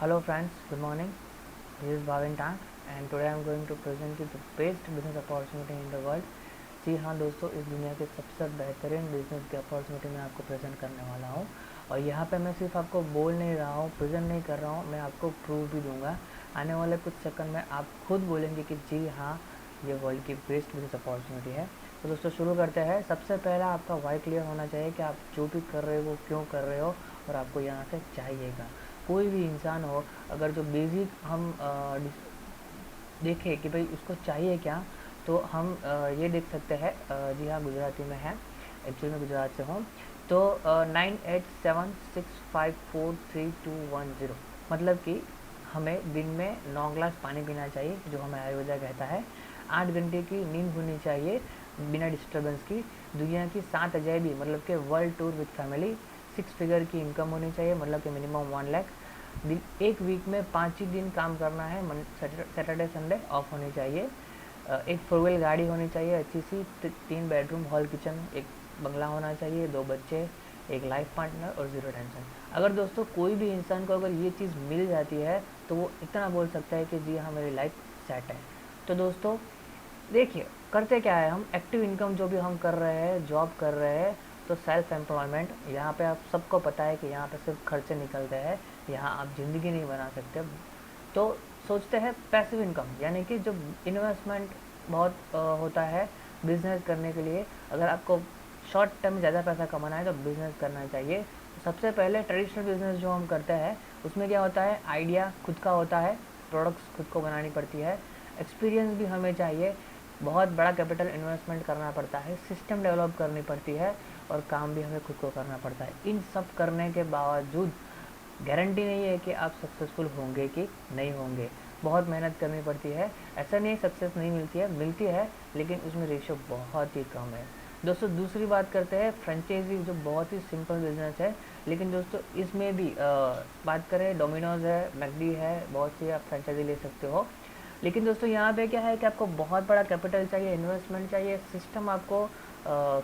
Hello friends, good morning. This is Bhavin Tank and today I am going to present you the best business opportunity in the world. जी हाँ दोस्तों, इस दुनिया के सबसे बेहतरीन business की अपॉर्चुनिटी मैं आपको प्रेजेंट करने वाला हूँ। और यहाँ पे मैं सिर्फ आपको बोल नहीं रहा हूँ, प्रेजेंट नहीं कर रहा हूँ, मैं आपको प्रूव भी दूंगा। आने वाले कुछ सेकंड में आप खुद बोलेंगे कि जी हाँ, ये वर्ल्ड की बेस्ट बिजनेस अपॉर्चुनिटी है। तो दोस्तों शुरू करते हैं। सबसे पहला आपका वाई क्लियर होना चाहिए कि आप जो भी कर रहे हो वो क्यों कर रहे हो और आपको यहाँ से चाहिएगा। कोई भी इंसान हो, अगर जो बेसिक हम देखें कि भाई उसको चाहिए क्या, तो हम ये देख सकते हैं। जी हाँ, गुजराती में है, एक्चुअली मैं गुजरात से हूँ। तो 9876543210, मतलब कि हमें दिन में 9 ग्लास पानी पीना चाहिए, जो हमें आयुर्वेदा कहता है। 8 घंटे की नींद होनी चाहिए बिना डिस्टर्बेंस की। दुनिया की 7 अजायबी मतलब कि world tour with family. 6 figure की इनकम होनी चाहिए, मतलब कि मिनिमम 1 लाख। एक वीक में 5 ही दिन काम करना है, सैटरडे संडे ऑफ होनी चाहिए। एक 4 व्हील गाड़ी होनी चाहिए अच्छी सी, 3 बेडरूम हॉल किचन, एक बंगला होना चाहिए, 2 बच्चे, एक लाइफ पार्टनर और ज़ीरो टेंशन। अगर दोस्तों कोई भी इंसान को अगर ये चीज़ मिल जाती है तो वो इतना बोल सकता है कि जी हाँ, मेरी लाइफ सेट है। तो दोस्तों देखिए, करते क्या है हम, एक्टिव इनकम जो भी हम कर रहे हैं, जॉब कर रहे हैं, तो सेल्फ एम्प्लॉयमेंट, यहाँ पे आप सबको पता है कि यहाँ पे सिर्फ खर्चे निकलते हैं, यहाँ आप ज़िंदगी नहीं बना सकते। तो सोचते हैं पैसिव इनकम, यानी कि जो इन्वेस्टमेंट बहुत होता है बिजनेस करने के लिए। अगर आपको शॉर्ट टर्म में ज़्यादा पैसा कमाना है तो बिज़नेस करना चाहिए। तो सबसे पहले ट्रेडिशनल बिजनेस जो हम करते हैं उसमें क्या होता है, आइडिया खुद का होता है, प्रोडक्ट्स खुद को बनानी पड़ती है, एक्सपीरियंस भी हमें चाहिए, बहुत बड़ा कैपिटल इन्वेस्टमेंट करना पड़ता है, सिस्टम डेवलप करनी पड़ती है और काम भी हमें खुद को करना पड़ता है। इन सब करने के बावजूद गारंटी नहीं है कि आप सक्सेसफुल होंगे कि नहीं होंगे। बहुत मेहनत करनी पड़ती है। ऐसा नहीं सक्सेस नहीं मिलती है, मिलती है, लेकिन उसमें रेशियो बहुत ही कम है। दोस्तों दूसरी बात करते हैं फ्रेंचाइजी, जो बहुत ही सिंपल बिजनेस है। लेकिन दोस्तों इसमें भी बात करें, डोमिनोज है, मैकडी है, बहुत सी आप फ्रेंचाइजी ले सकते हो। लेकिन दोस्तों यहाँ पे क्या है कि आपको बहुत बड़ा कैपिटल चाहिए, इन्वेस्टमेंट चाहिए, सिस्टम आपको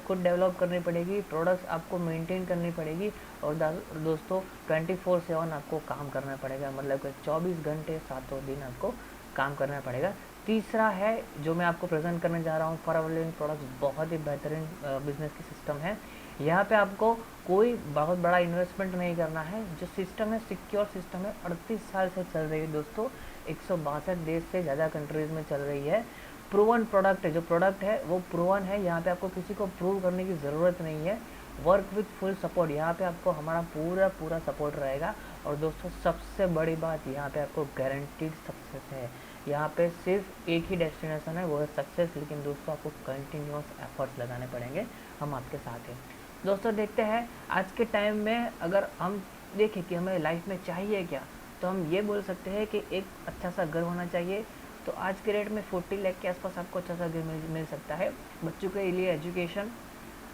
खुद डेवलप करनी पड़ेगी, प्रोडक्ट्स आपको मेंटेन करनी पड़ेगी और दोस्तों 24/7 आपको काम करना पड़ेगा, मतलब कि 24 घंटे 7 दिन आपको काम करना पड़ेगा। तीसरा है जो मैं आपको प्रेजेंट करने जा रहा हूँ, फॉरवर्डिंग प्रोडक्ट्स, बहुत ही बेहतरीन बिजनेस की सिस्टम है। यहाँ पे आपको कोई बहुत बड़ा इन्वेस्टमेंट नहीं करना है। जो सिस्टम है सिक्योर सिस्टम है, 38 साल से चल रही है दोस्तों, 162 देश से ज़्यादा कंट्रीज़ में चल रही है। प्रूवन प्रोडक्ट है, जो प्रोडक्ट है वो प्रूवन है, यहाँ पे आपको किसी को प्रूव करने की ज़रूरत नहीं है। वर्क विथ फुल सपोर्ट, यहाँ पे आपको हमारा पूरा पूरा सपोर्ट रहेगा। और दोस्तों सबसे बड़ी बात, यहाँ पे आपको गारंटीड सक्सेस है। यहाँ पे सिर्फ एक ही डेस्टिनेशन है, वो है सक्सेस। लेकिन दोस्तों आपको कंटिन्यूस एफर्ट्स लगाने पड़ेंगे, हम आपके साथ हैं। दोस्तों देखते हैं आज के टाइम में, अगर हम देखें कि हमें लाइफ में चाहिए क्या, तो हम ये बोल सकते हैं कि एक अच्छा सा घर होना चाहिए। तो आज के रेट में 40 लाख के आसपास आपको अच्छा सा घर मिल सकता है। बच्चों के लिए एजुकेशन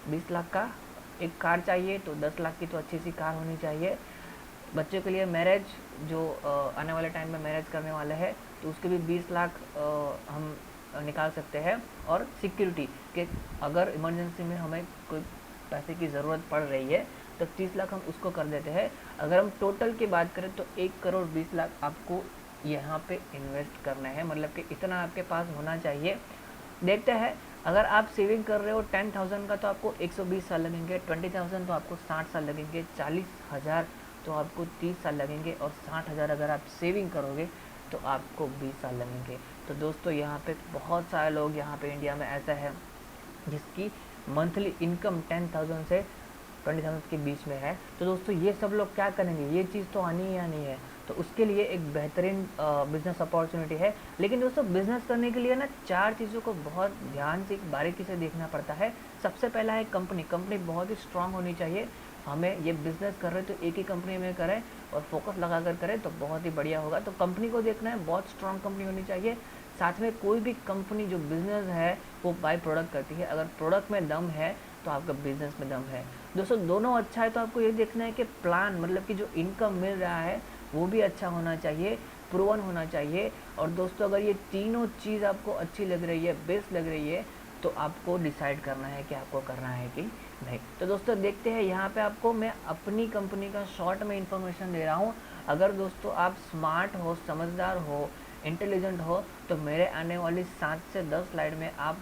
20 लाख का, एक कार चाहिए तो 10 लाख की तो अच्छी सी कार होनी चाहिए। बच्चों के लिए मैरिज, जो आने वाले टाइम में मैरिज करने वाले हैं, तो उसके भी 20 लाख हम निकाल सकते हैं। और सिक्योरिटी के, अगर इमरजेंसी में हमें कोई पैसे की ज़रूरत पड़ रही है तो 30 लाख हम उसको कर देते हैं। अगर हम टोटल की बात करें तो 1,20,00,000 आपको यहाँ पे इन्वेस्ट करना है, मतलब कि इतना आपके पास होना चाहिए। देखते हैं, अगर आप सेविंग कर रहे हो 10,000 का तो आपको 120 साल लगेंगे, 20,000 तो आपको 60 साल लगेंगे, 40,000 तो आपको 30 साल लगेंगे और 60,000 अगर आप सेविंग करोगे तो आपको 20 साल लगेंगे। तो दोस्तों यहाँ पे बहुत सारे लोग यहाँ पे इंडिया में ऐसा है जिसकी मंथली इनकम 10,000 से 20,000 के बीच में है। तो दोस्तों ये सब लोग क्या करेंगे, ये चीज़ तो आनी ही आनी है। तो उसके लिए एक बेहतरीन बिजनेस अपॉर्चुनिटी है। लेकिन दोस्तों बिजनेस करने के लिए ना 4 चीज़ों को बहुत ध्यान से, बारीकी से देखना पड़ता है। सबसे पहला है कंपनी। कंपनी बहुत ही स्ट्रांग होनी चाहिए। हमें ये बिज़नेस कर रहे तो एक ही कंपनी में करें और फोकस लगा कर करें तो बहुत ही बढ़िया होगा। तो कंपनी को देखना है, बहुत स्ट्रांग कंपनी होनी चाहिए। साथ में कोई भी कंपनी जो बिज़नेस है वो बाय प्रोडक्ट करती है, अगर प्रोडक्ट में दम है तो आपका बिजनेस में दम है। दोस्तों दोनों अच्छा है, तो आपको ये देखना है कि प्लान, मतलब कि जो इनकम मिल रहा है वो भी अच्छा होना चाहिए, प्रूवन होना चाहिए। और दोस्तों अगर ये तीनों चीज़ आपको अच्छी लग रही है, बेस्ट लग रही है, तो आपको डिसाइड करना है कि आपको करना है कि नहीं। तो दोस्तों देखते हैं, यहाँ पे आपको मैं अपनी कंपनी का शॉर्ट में इंफॉर्मेशन दे रहा हूँ। अगर दोस्तों आप स्मार्ट हो, समझदार हो, इंटेलिजेंट हो, तो मेरे आने वाली 7 से 10 स्लाइड में आप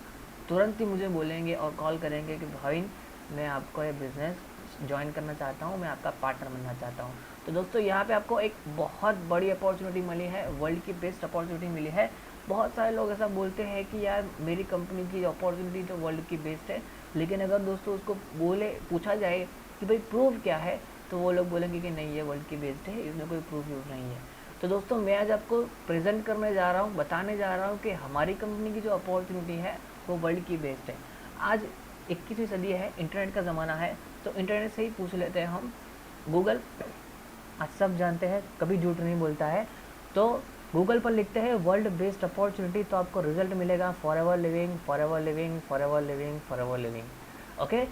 तुरंत ही मुझे बोलेंगे और कॉल करेंगे कि भाई मैं आपको ये बिज़नेस ज्वाइन करना चाहता हूँ, मैं आपका पार्टनर बनना चाहता हूँ। तो दोस्तों यहाँ पे आपको एक बहुत बड़ी अपॉर्चुनिटी मिली है, वर्ल्ड की बेस्ट अपॉर्चुनिटी मिली है। बहुत सारे लोग ऐसा बोलते हैं कि यार मेरी कंपनी की अपॉर्चुनिटी तो वर्ल्ड की बेस्ट है, लेकिन अगर दोस्तों उसको पूछा जाए कि भाई प्रूफ क्या है, तो वो लोग बोलेंगे कि नहीं ये वर्ल्ड की बेस्ट है, इसमें कोई प्रूफ यूज नहीं है। तो दोस्तों मैं आज आपको प्रेजेंट करने जा रहा हूँ, बताने जा रहा हूँ कि हमारी कंपनी की जो अपॉर्चुनिटी है वो वर्ल्ड की बेस्ट है। आज 21वीं सदी है, इंटरनेट का ज़माना है, तो इंटरनेट से ही पूछ लेते हैं हम। गूगल आज सब जानते हैं, कभी झूठ नहीं बोलता है। तो गूगल पर लिखते हैं वर्ल्ड बेस्ट अपॉर्चुनिटी, तो आपको रिजल्ट मिलेगा for ever living, for ever living, for ever living, for ever living. Okay,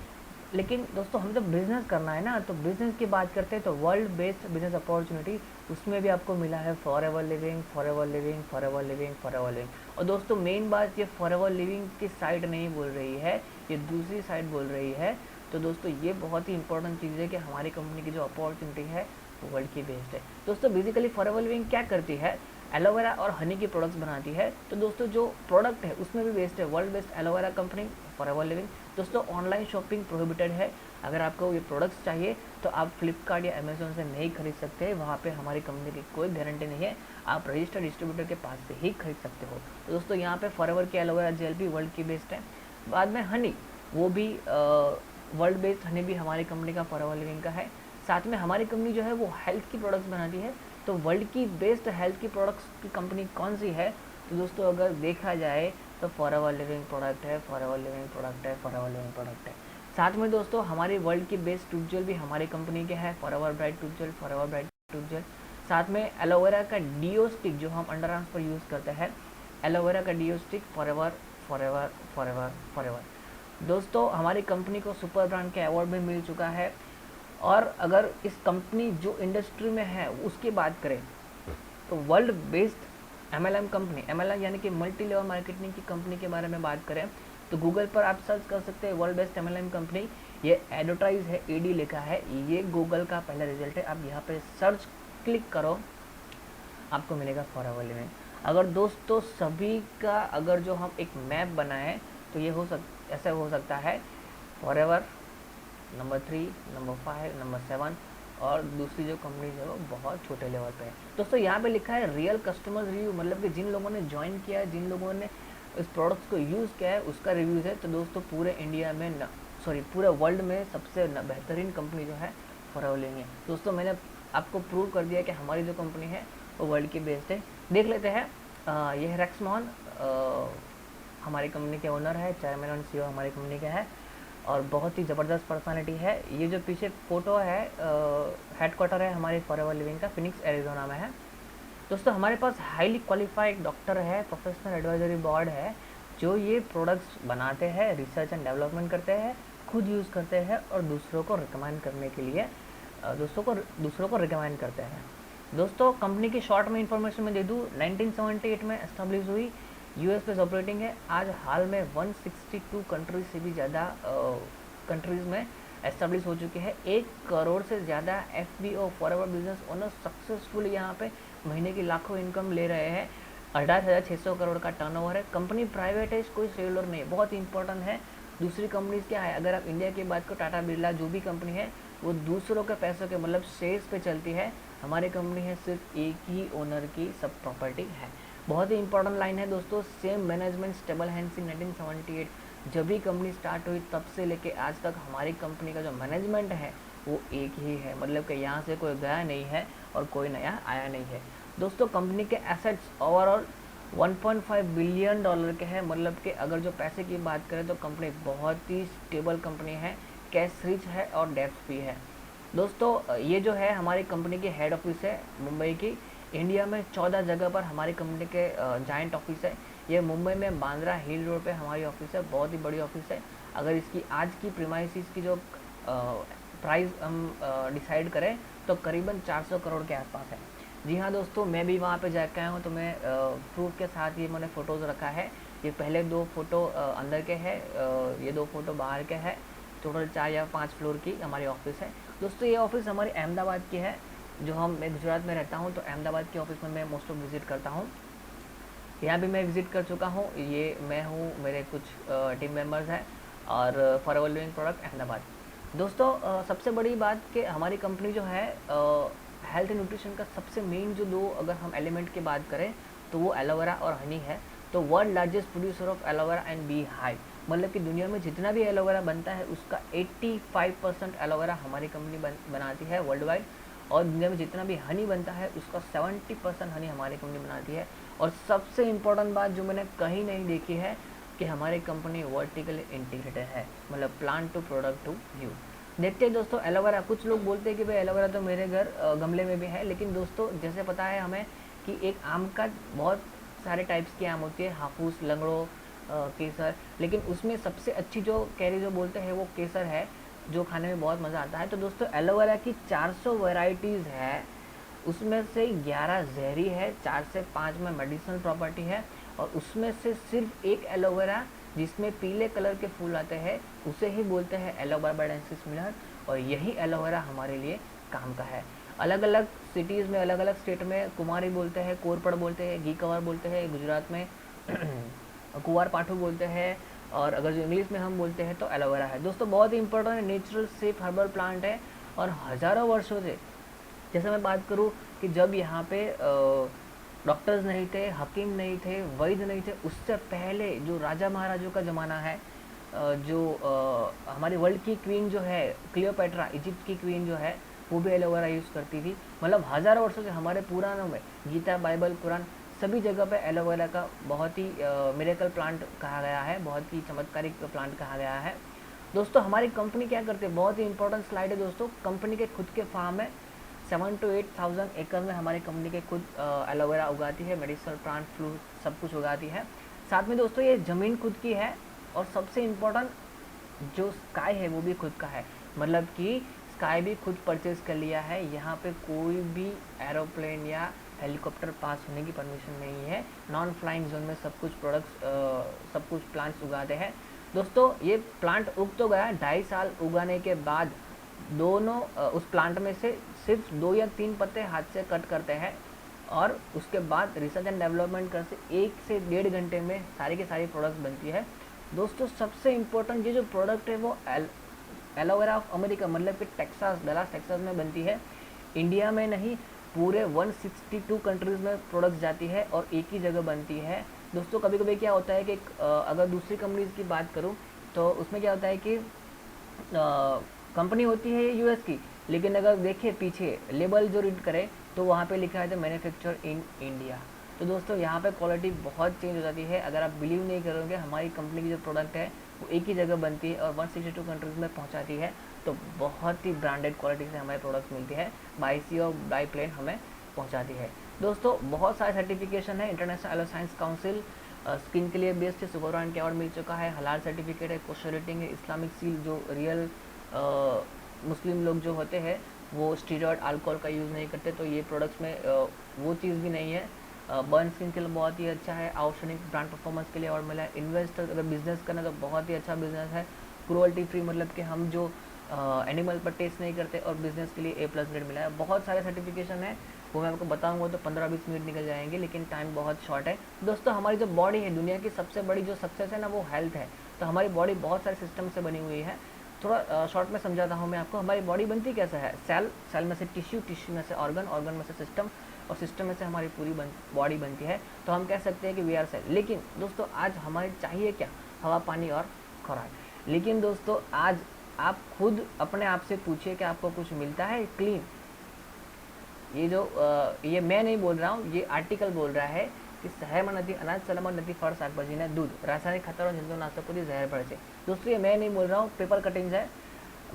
लेकिन दोस्तों हम जब बिज़नेस करना है ना, तो बिज़नेस की बात करते हैं तो वर्ल्ड बेस्ट बिजनेस अपॉर्चुनिटी, उसमें भी आपको मिला है for ever living, for ever living, for ever living, for ever living. और दोस्तों मेन बात, ये फॉर एवर लिविंग की साइड नहीं बोल रही है, ये दूसरी साइड बोल रही है। तो दोस्तों ये बहुत ही इंपॉर्टेंट चीज़ है कि हमारी कंपनी की जो अपॉर्चुनिटी है वो वर्ल्ड की बेस्ट है। दोस्तों बेसिकली फॉर एवर लिविंग क्या करती है, एलोवेरा और हनी की प्रोडक्ट्स बनाती है। तो दोस्तों जो प्रोडक्ट है उसमें भी बेस्ट है, world best aloe vera company, for ever living. दोस्तों ऑनलाइन शॉपिंग प्रोहिबिटेड है, अगर आपको ये प्रोडक्ट्स चाहिए तो आप फ्लिपकार्ट या अमेजोन से नहीं खरीद सकते, वहाँ पे हमारी कंपनी की कोई गारंटी नहीं है, आप रजिस्टर्ड डिस्ट्रीब्यूटर के पास से ही खरीद सकते हो। तो दोस्तों यहाँ पे फॉर एवर की एलोवेरा जेल भी वर्ल्ड की बेस्ट है। बाद में हनी, वो भी वर्ल्ड बेस्ट हनी भी हमारी कंपनी का फॉर एवर लिविंग का है। साथ में हमारी कंपनी जो है वो हेल्थ की प्रोडक्ट्स बनाती है। तो वर्ल्ड की बेस्ट हेल्थ की प्रोडक्ट्स की कंपनी कौन सी है, तो दोस्तों अगर देखा जाए तो फॉर एवर लिविंग प्रोडक्ट है, फॉर एवर लिविंग प्रोडक्ट है, फॉर एवर लिविंग प्रोडक्ट है। साथ में दोस्तों हमारी वर्ल्ड की बेस्ट टूथ जेल भी हमारी कंपनी के है, forever bright tooth gel, forever bright tooth gel. साथ में एलोवेरा का डीओ स्टिक जो हम अंडर आर्म्स पर यूज़ करते हैं, एलोवेरा का deo stick, forever, forever, forever, forever. दोस्तों हमारी कंपनी को सुपर ब्रांड के अवार्ड भी मिल चुका है। और अगर इस कंपनी जो इंडस्ट्री में है उसकी बात करें तो world best MLM company, MLM यानी कि मल्टी लेवल मार्केटिंग की कंपनी के बारे में बात करें तो गूगल पर आप सर्च कर सकते हैं वर्ल्ड बेस्ट MLM कंपनी। ये एडवर्टाइज है, ED लिखा है, ये गूगल का पहला रिजल्ट है। आप यहाँ पे सर्च क्लिक करो, आपको मिलेगा फॉर एवर लिविंग। अगर दोस्तों सभी का अगर जो हम एक मैप बनाएं तो ये ऐसा हो सकता है for ever number 3, number 5, number 7, और दूसरी जो कंपनी है वो बहुत छोटे लेवल पे है। दोस्तों यहाँ पे लिखा है रियल कस्टमर रिव्यू, मतलब कि जिन लोगों ने ज्वाइन किया है, जिन लोगों ने इस प्रोडक्ट्स को यूज़ किया है उसका रिव्यूज़ है। तो दोस्तों पूरे इंडिया में पूरे वर्ल्ड में सबसे बेहतरीन कंपनी जो है फॉर एवर लिविंग है। दोस्तों मैंने आपको प्रूव कर दिया कि हमारी जो कंपनी है वो वर्ल्ड की बेस्ट है। देख लेते हैं, यह रेक्स मोहन हमारी कंपनी के ओनर है, चेयरमैन और CEO हमारी कंपनी का है, और बहुत ही ज़बरदस्त पर्सनालिटी है। ये जो पीछे फ़ोटो है हेडक्वार्टर है हमारे फॉर एवर लिविंग का, फिनिक्स एरिजोना में है। दोस्तों हमारे पास हाईली क्वालिफाइड डॉक्टर है, प्रोफेशनल एडवाइजरी बोर्ड है, जो ये प्रोडक्ट्स बनाते हैं, रिसर्च एंड डेवलपमेंट करते हैं, खुद यूज़ करते हैं और दूसरों को रिकमेंड करने के लिए दूसरों को रिकमेंड करते हैं। दोस्तों कंपनी की शॉर्ट में इंफॉर्मेशन मैं दे दूँ, 1978 में एस्टेब्लिश हुई, US पे ऑपरेटिंग है। आज हाल में 162 कंट्रीज से भी ज़्यादा कंट्रीज़ में एस्टेब्लिश हो चुकी है। 1 करोड़ से ज़्यादा FBO for ever business owner successfully यहाँ पे महीने की लाखों इनकम ले रहे हैं। 18,600 करोड़ का टर्नओवर है। कंपनी प्राइवेट है, कोई शेयर नहीं, बहुत इंपॉर्टेंट है। दूसरी कंपनीज क्या है, अगर आप इंडिया की बात करो, टाटा बिरला जो भी कंपनी है वो दूसरों के पैसों के मतलब शेयर्स पे चलती है। हमारी कंपनी है सिर्फ एक ही ओनर की सब प्रॉपर्टी है। बहुत ही इंपॉर्टेंट लाइन है दोस्तों, same management stable hand since 1978, जब भी कंपनी स्टार्ट हुई तब से लेके आज तक हमारी कंपनी का जो मैनेजमेंट है वो एक ही है, मतलब कि यहाँ से कोई गया नहीं है और कोई नया आया नहीं है। दोस्तों कंपनी के एसेट्स ओवरऑल $1.5 बिलियन के हैं, मतलब कि अगर जो पैसे की बात करें तो कंपनी बहुत ही स्टेबल कंपनी है, कैश रिच है और डेब्ट फ्री है। दोस्तों ये जो है हमारी कंपनी की हेड ऑफिस है मुंबई की। इंडिया में 14 जगह पर हमारी कंपनी के जॉइंट ऑफिस है। ये मुंबई में बांद्रा हिल रोड पे हमारी ऑफिस है, बहुत ही बड़ी ऑफिस है। अगर इसकी आज की प्रीमाइसिस की जो प्राइस हम डिसाइड करें तो करीबन 400 करोड़ के आसपास है। जी हाँ दोस्तों, मैं भी वहाँ पे जाकर आया हूँ, तो मैं प्रूफ के साथ ये मैंने फ़ोटोज़ रखा है। ये पहले 2 फोटो अंदर के हैं, ये 2 फोटो बाहर के हैं। टोटल 4 या 5 फ्लोर की हमारी ऑफिस है। दोस्तों ये ऑफिस हमारी अहमदाबाद की है। जो मैं गुजरात में रहता हूँ, तो अहमदाबाद के ऑफिस में मैं मोस्ट ऑफ विज़िट करता हूँ। यहाँ भी मैं विज़िट कर चुका हूँ। ये मैं हूँ, मेरे कुछ टीम मेंबर्स हैं, और फॉरएवर लिविंग प्रोडक्ट अहमदाबाद। दोस्तों, सबसे बड़ी बात कि हमारी कंपनी जो है हेल्थ एंड न्यूट्रिशन का सबसे मेन जो दो अगर हम एलिमेंट की बात करें तो वो एलोवेरा और हनी है। तो world largest producer of aloe vera and bee hive, मतलब कि दुनिया में जितना भी एलोवेरा बनता है उसका 85% एलोवेरा हमारी कंपनी बनाती है वर्ल्ड वाइड। और दुनिया में जितना भी हनी बनता है उसका 70% हनी हमारी कंपनी बनाती है। और सबसे इम्पोर्टेंट बात जो मैंने कहीं नहीं देखी है कि हमारी कंपनी वर्टिकली इंटीग्रेटेड है, मतलब plant to product to you. देखते हैं दोस्तों, एलोवेरा, कुछ लोग बोलते हैं कि भाई एलोवेरा तो मेरे घर गमले में भी है, लेकिन दोस्तों जैसे पता है हमें कि एक आम का बहुत सारे टाइप्स की आम होती है, हाफूस, लंगड़ो, केसर, लेकिन उसमें सबसे अच्छी जो कैरी जो बोलते हैं वो केसर है, जो खाने में बहुत मज़ा आता है। तो दोस्तों एलोवेरा की 400 वैरायटीज़ है, उसमें से 11 जहरी है, 4 से 5 में मेडिसिनल प्रॉपर्टी है, और उसमें से सिर्फ एक एलोवेरा जिसमें पीले कलर के फूल आते हैं उसे ही बोलते हैं एलोबार्बाडेंसिस मिलर, और यही एलोवेरा हमारे लिए काम का है। अलग अलग सिटीज़ में, अलग अलग स्टेट में कुमारी बोलते हैं, कोरपड़ बोलते हैं, घी कवर बोलते हैं, गुजरात में कुवार पाठू बोलते हैं, और अगर जो इंग्लिश में हम बोलते हैं तो एलोवेरा है। दोस्तों बहुत ही इंपॉर्टेंट है, नेचुरल सेफ हर्बल प्लांट है, और हज़ारों वर्षों से, जैसे मैं बात करूँ कि जब यहाँ पे डॉक्टर्स नहीं थे, हकीम नहीं थे, वैद्य नहीं थे, उससे पहले जो राजा महाराजों का ज़माना है, जो हमारी वर्ल्ड की क्वीन जो है क्लियोपेट्रा, इजिप्ट की क्वीन जो है, वो भी एलोवेरा यूज़ करती थी। मतलब हज़ारों वर्षों से हमारे पुराणों में, गीता, बाइबल, कुरान, सभी जगह पे एलोवेरा का बहुत ही मिरेकल प्लांट कहा गया है, बहुत ही चमत्कारिक प्लांट कहा गया है। दोस्तों हमारी कंपनी क्या करती है, बहुत ही इंपॉर्टेंट स्लाइड है दोस्तों। कंपनी के खुद के फार्म है, 7 to 8,000 एकड़ में हमारी कंपनी के खुद एलोवेरा उगाती है, मेडिसिनल प्लांट, फ्लूट, सब कुछ उगाती है। साथ में दोस्तों ये ज़मीन खुद की है, और सबसे इम्पोर्टेंट जो स्काई है वो भी खुद का है, मतलब कि स्काई भी खुद परचेज कर लिया है। यहाँ पे कोई भी एरोप्लेन या हेलीकॉप्टर पास होने की परमिशन नहीं है। नॉन फ्लाइंग जोन में सब कुछ प्रोडक्ट्स, सब कुछ प्लांट्स उगाते हैं। दोस्तों ये प्लांट उग तो गया, 2.5 साल उगाने के बाद दोनों उस प्लांट में से सिर्फ 2 या 3 पत्ते हाथ से कट करते हैं, और उसके बाद रिसर्च एंड डेवलपमेंट कर से 1 से 1.5 घंटे में सारी की सारी प्रोडक्ट बनती है। दोस्तों सबसे इम्पोर्टेंट ये जो प्रोडक्ट है वो एलोवेरा ऑफ अमेरिका, मतलब कि टेक्सास, डलास टेक्सास में बनती है, इंडिया में नहीं, पूरे 162 कंट्रीज़ में प्रोडक्ट्स जाती है और एक ही जगह बनती है। दोस्तों कभी कभी क्या होता है कि अगर दूसरी कंपनीज़ की बात करूँ तो उसमें क्या होता है कि कंपनी होती है यूएस की, लेकिन अगर देखें पीछे लेबल जो रीड करें तो वहाँ पे लिखा है द मैन्युफैक्चर इन इंडिया। तो दोस्तों यहाँ पे क्वालिटी बहुत चेंज हो जाती है। अगर आप बिलीव नहीं करोगे, हमारी कंपनी की जो प्रोडक्ट है वो एक ही जगह बनती है और 162 कंट्रीज़ में पहुँचाती है, तो बहुत ही ब्रांडेड क्वालिटी से हमारी प्रोडक्ट्स मिलती है, बाई सी और बाई प्लेन हमें पहुँचाती है। दोस्तों बहुत सारे सर्टिफिकेशन है, international aloe science council skin के लिए बेस्ट है, सुपर ब्रांड के अवार्ड मिल चुका है, हलाल सर्टिफिकेट है, कोशर रेटिंग है, इस्लामिक सील, जो रियल मुस्लिम लोग जो होते हैं वो स्टीरॉयड अल्कोहल का यूज़ नहीं करते, तो ये प्रोडक्ट्स में वो चीज़ भी नहीं है। बर्न स्किन के लिए बहुत ही अच्छा है, आउटस्टैंडिंग ब्रांड परफॉर्मेंस के लिए अवार्ड मिला है। इन्वेस्टर अगर बिजनेस करना तो बहुत ही अच्छा बिजनेस है। क्रूअल्टी फ्री, मतलब कि हम जो एनिमल पर टेस्ट नहीं करते, और बिजनेस के लिए A+ ग्रेड मिला है। बहुत सारे सर्टिफिकेशन है, वो मैं आपको बताऊंगा तो 15-20 मिनट निकल जाएंगे, लेकिन टाइम बहुत शॉर्ट है। दोस्तों हमारी जो बॉडी है, दुनिया की सबसे बड़ी जो सक्सेस है ना वो हेल्थ है। तो हमारी बॉडी बहुत सारे सिस्टम से बनी हुई है। थोड़ा शॉर्ट में समझाता हूँ मैं आपको। हमारी बॉडी बनती कैसे है, सेल में से टिश्यू, टिश्यू में से ऑर्गन में से सिस्टम, और सिस्टम में से हमारी पूरी बॉडी बनती है। तो हम कह सकते हैं कि वी आर सेल। लेकिन दोस्तों आज हमारे चाहिए क्या, हवा, पानी और खुराक। लेकिन दोस्तों आज आप खुद अपने आप से पूछिए कि आपको कुछ मिलता है क्लीन। ये जो ये मैं नहीं बोल रहा हूँ, ये आर्टिकल बोल रहा है कि શહેરમાં નથી અનાજ સલામત નથી, ફળ શાકભાજીના दूध રાસાયણિક ખાતરો જંતુનાશકોથી ઝેર પડે છે। दोस्तों ये मैं नहीं बोल रहा हूँ, पेपर कटिंग्स है।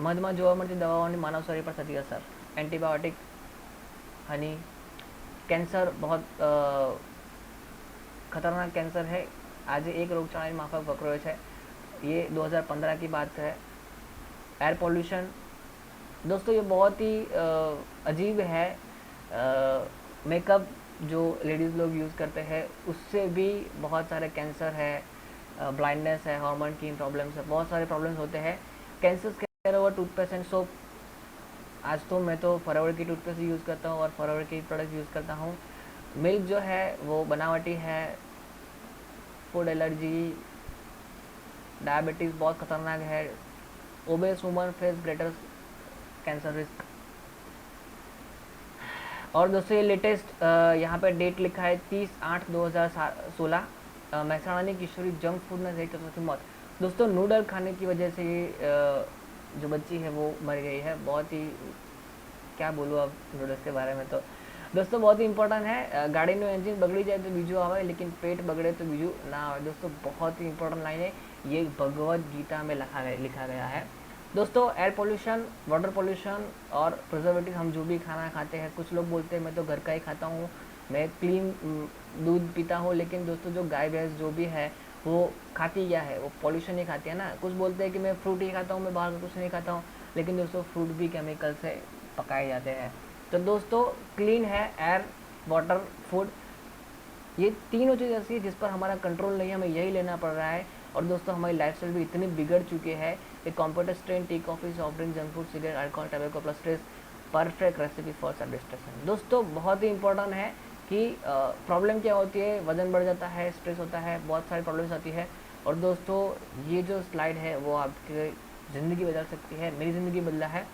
મધમાં જોવા મળતી દવાઓની માનવ શરીર પર થતી અસર, एंटीबायोटिक, हनी, कैंसर, बहुत खतरनाक कैंसर है। आज एक रोगचाळाની માફક વકરોય છે, ये 2015 की बात है। एयर पोल्यूशन, दोस्तों ये बहुत ही अजीब है। मेकअप जो लेडीज़ लोग यूज़ करते हैं उससे भी बहुत सारे कैंसर है, ब्लाइंडनेस है, हार्मोन की प्रॉब्लम्स है, बहुत सारे प्रॉब्लम्स होते हैं। Cancer care over toothpaste and soap, आज तो मैं तो फॉरएवर की टूथपेस्ट यूज़ करता हूँ और फॉरएवर की प्रोडक्ट यूज़ करता हूँ। मिल्क जो है वो बनावटी है, फूड एलर्जी, डायबिटीज़ बहुत खतरनाक है, obese woman face greater cancer risk. और दोस्तों ये लेटेस्ट यहाँ पे डेट लिखा है 30/8/2016, महसाणा की किशोरी जंक फूड में से की मौत। दोस्तों नूडल खाने की वजह से जो बच्ची है वो मर गई है। बहुत ही क्या बोलूँ अब नूडल्स के बारे में। तो दोस्तों बहुत ही इंपॉर्टेंट है, गाड़ी में इंजन बगड़ी जाए तो बीजू आवे, लेकिन पेट बगड़े तो बीजू ना आवे। दोस्तों बहुत ही इंपॉर्टेंट लाइन है, ये भगवद गीता में लिखा गया है। दोस्तों एयर पोल्यूशन, वाटर पोल्यूशन और प्रिजर्वेटिव, हम जो भी खाना खाते हैं, कुछ लोग बोलते हैं मैं तो घर का ही खाता हूँ, मैं क्लीन दूध पीता हूँ, लेकिन दोस्तों जो गाय भैंस जो भी है वो खाती क्या है, वो पॉल्यूशन ही खाती है ना। कुछ बोलते हैं कि मैं फ्रूट ही खाता हूँ, मैं बाहर का कुछ नहीं खाता हूँ, लेकिन दोस्तों फ्रूट भी केमिकल से पकाए जाते हैं। तो दोस्तों क्लीन है एयर, वाटर, फूड, ये तीनों चीज़ ऐसी है जिस पर हमारा कंट्रोल नहीं है, हमें यही लेना पड़ रहा है। और दोस्तों हमारी लाइफस्टाइल भी इतनी बिगड़ चुकी है कि computer strain, T, coffee, soft drink, junk food, cigarette, alcohol, tobacco plus stress, perfect recipe for self destruction. दोस्तों बहुत ही इंपॉर्टेंट है कि प्रॉब्लम क्या होती है, वजन बढ़ जाता है, स्ट्रेस होता है, बहुत सारी प्रॉब्लम्स आती है। और दोस्तों ये जो स्लाइड है वो आपकी ज़िंदगी बदल सकती है, मेरी ज़िंदगी बदला है।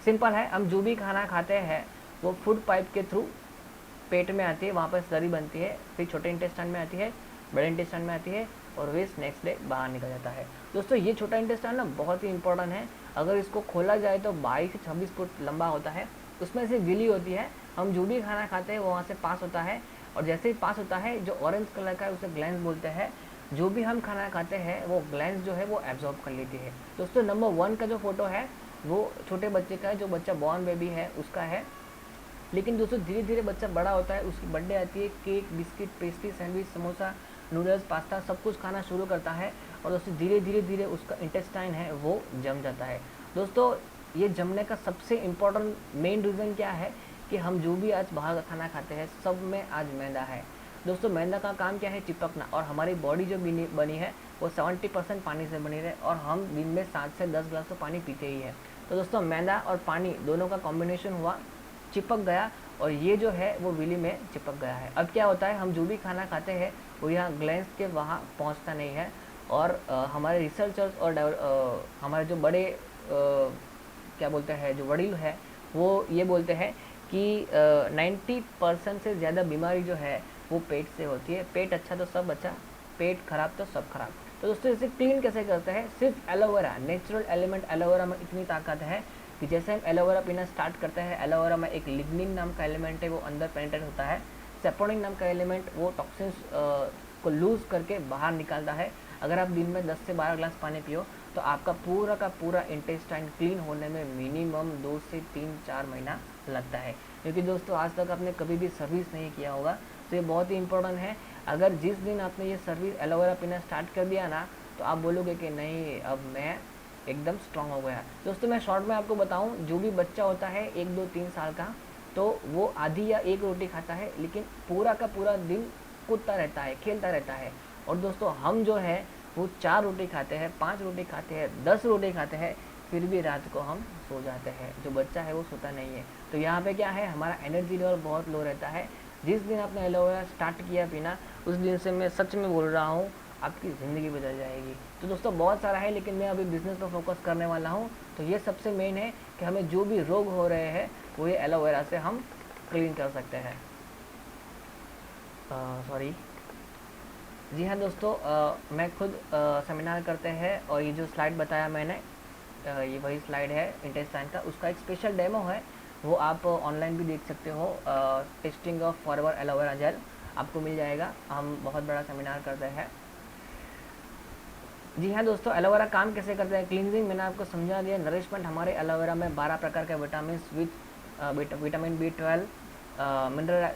सिंपल है, हम जो भी खाना खाते हैं वो फूड पाइप के थ्रू पेट में आती है, वहाँ पर स्लरी बनती है, फिर छोटे इंटेस्टाइन में आती है, बड़े इंटेस्टाइन में आती है, और वेस्ट नेक्स्ट डे बाहर निकल जाता है। दोस्तों ये छोटा इंटेस्टाइन ना बहुत ही इंपॉर्टेंट है, अगर इसको खोला जाए तो 22 से 26 फुट लंबा होता है। उसमें से विली होती है, हम जो भी खाना खाते हैं वो वहाँ से पास होता है, और जैसे ही पास होता है जो ऑरेंज कलर का है उसे ग्लैंड बोलते हैं। जो भी हम खाना खाते हैं वो ग्लैंड जो है वो एब्जॉर्ब कर लेती है। दोस्तों नंबर 1 का जो फोटो है वो छोटे बच्चे का है, जो बच्चा बॉर्न बेबी है उसका है। लेकिन दोस्तों धीरे धीरे बच्चा बड़ा होता है, उसकी बर्थडे आती है, cake, biscuit, pastry, sandwich, samosa, noodles, pasta सब कुछ खाना शुरू करता है, और दोस्तों धीरे धीरे धीरे उसका इंटेस्टाइन है वो जम जाता है। दोस्तों ये जमने का सबसे इम्पोर्टेंट मेन रीज़न क्या है कि हम जो भी आज बाहर का खाना खाते हैं सब में आज मैदा है। दोस्तों मैदा का काम क्या है, चिपकना, और हमारी बॉडी जो बनी है वो 70% पानी से बनी है, और हम दिन में 7 से 10 ग्लास तो पानी पीते ही है। तो दोस्तों मैदा और पानी दोनों का कॉम्बिनेशन हुआ, चिपक गया, और ये जो है वो विली में चिपक गया है। अब क्या होता है, हम जो भी खाना खाते हैं वो यहाँ ग्लैंड्स के वहाँ पहुँचता नहीं है, और हमारे रिसर्चर्स और हमारे जो बड़े क्या बोलते हैं, जो वडील है वो ये बोलते हैं कि 90% से ज़्यादा बीमारी जो है वो पेट से होती है। पेट अच्छा तो सब अच्छा, पेट खराब तो सब खराब। तो दोस्तों इसे क्लीन कैसे करते हैं, सिर्फ एलोवेरा, नेचुरल एलिमेंट एलोवेरा में इतनी ताकत है कि जैसे हम एलोवेरा पीना स्टार्ट करते हैं, एलोवेरा में एक लिग्निन नाम का एलिमेंट है वो अंदर पेनिट्रेट होता है, सेपोनिन नाम का एलिमेंट वो टॉक्सिन्स को लूज़ करके बाहर निकालता है। अगर आप दिन में 10 से 12 ग्लास पानी पियो तो आपका पूरा का पूरा इंटेस्टाइन क्लीन होने में मिनिमम 2 से 3-4 महीना लगता है। क्योंकि दोस्तों आज तक आपने कभी भी सर्विस नहीं किया होगा, तो ये बहुत ही इंपॉर्टेंट है। अगर जिस दिन आपने ये सर्विस एलोवेरा पीना स्टार्ट कर दिया ना, तो आप बोलोगे कि नहीं अब मैं एकदम स्ट्रांग हो गया। दोस्तों मैं शॉर्ट में आपको बताऊं, जो भी बच्चा होता है 1, 2, 3 साल का, तो वो आधी या एक रोटी खाता है, लेकिन पूरा का पूरा दिन कूदता रहता है, खेलता रहता है। और दोस्तों हम जो है वो 4 रोटी खाते हैं, 5 रोटी खाते हैं, 10 रोटी खाते हैं, फिर भी रात को हम सो जाते हैं। जो बच्चा है वो सोता नहीं है। तो यहाँ पे क्या है, हमारा एनर्जी लेवल बहुत लो रहता है। जिस दिन आपने एलोवेरा स्टार्ट किया पीना, उस दिन से मैं सच में बोल रहा हूँ आपकी ज़िंदगी बदल जाएगी। तो दोस्तों बहुत सारा है, लेकिन मैं अभी बिज़नेस पर फोकस करने वाला हूँ। तो ये सबसे मेन है कि हमें जो भी रोग हो रहे हैं वो ये एलोवेरा से हम क्लीन कर सकते हैं। सॉरी जी हाँ दोस्तों, मैं खुद सेमिनार करते हैं, और ये जो स्लाइड बताया मैंने ये वही स्लाइड है इंटेस्टाइन का, उसका एक स्पेशल डेमो है, वो आप ऑनलाइन भी देख सकते हो। Testing of forever aloe vera gel आपको मिल जाएगा। हम बहुत बड़ा सेमिनार करते हैं। जी हाँ दोस्तों, एलोवेरा काम कैसे करता है, क्लींजिंग मैंने आपको समझा दिया। नरिशमेंट, हमारे एलोवेरा में 12 प्रकार के vitamin with vitamin B12, mineral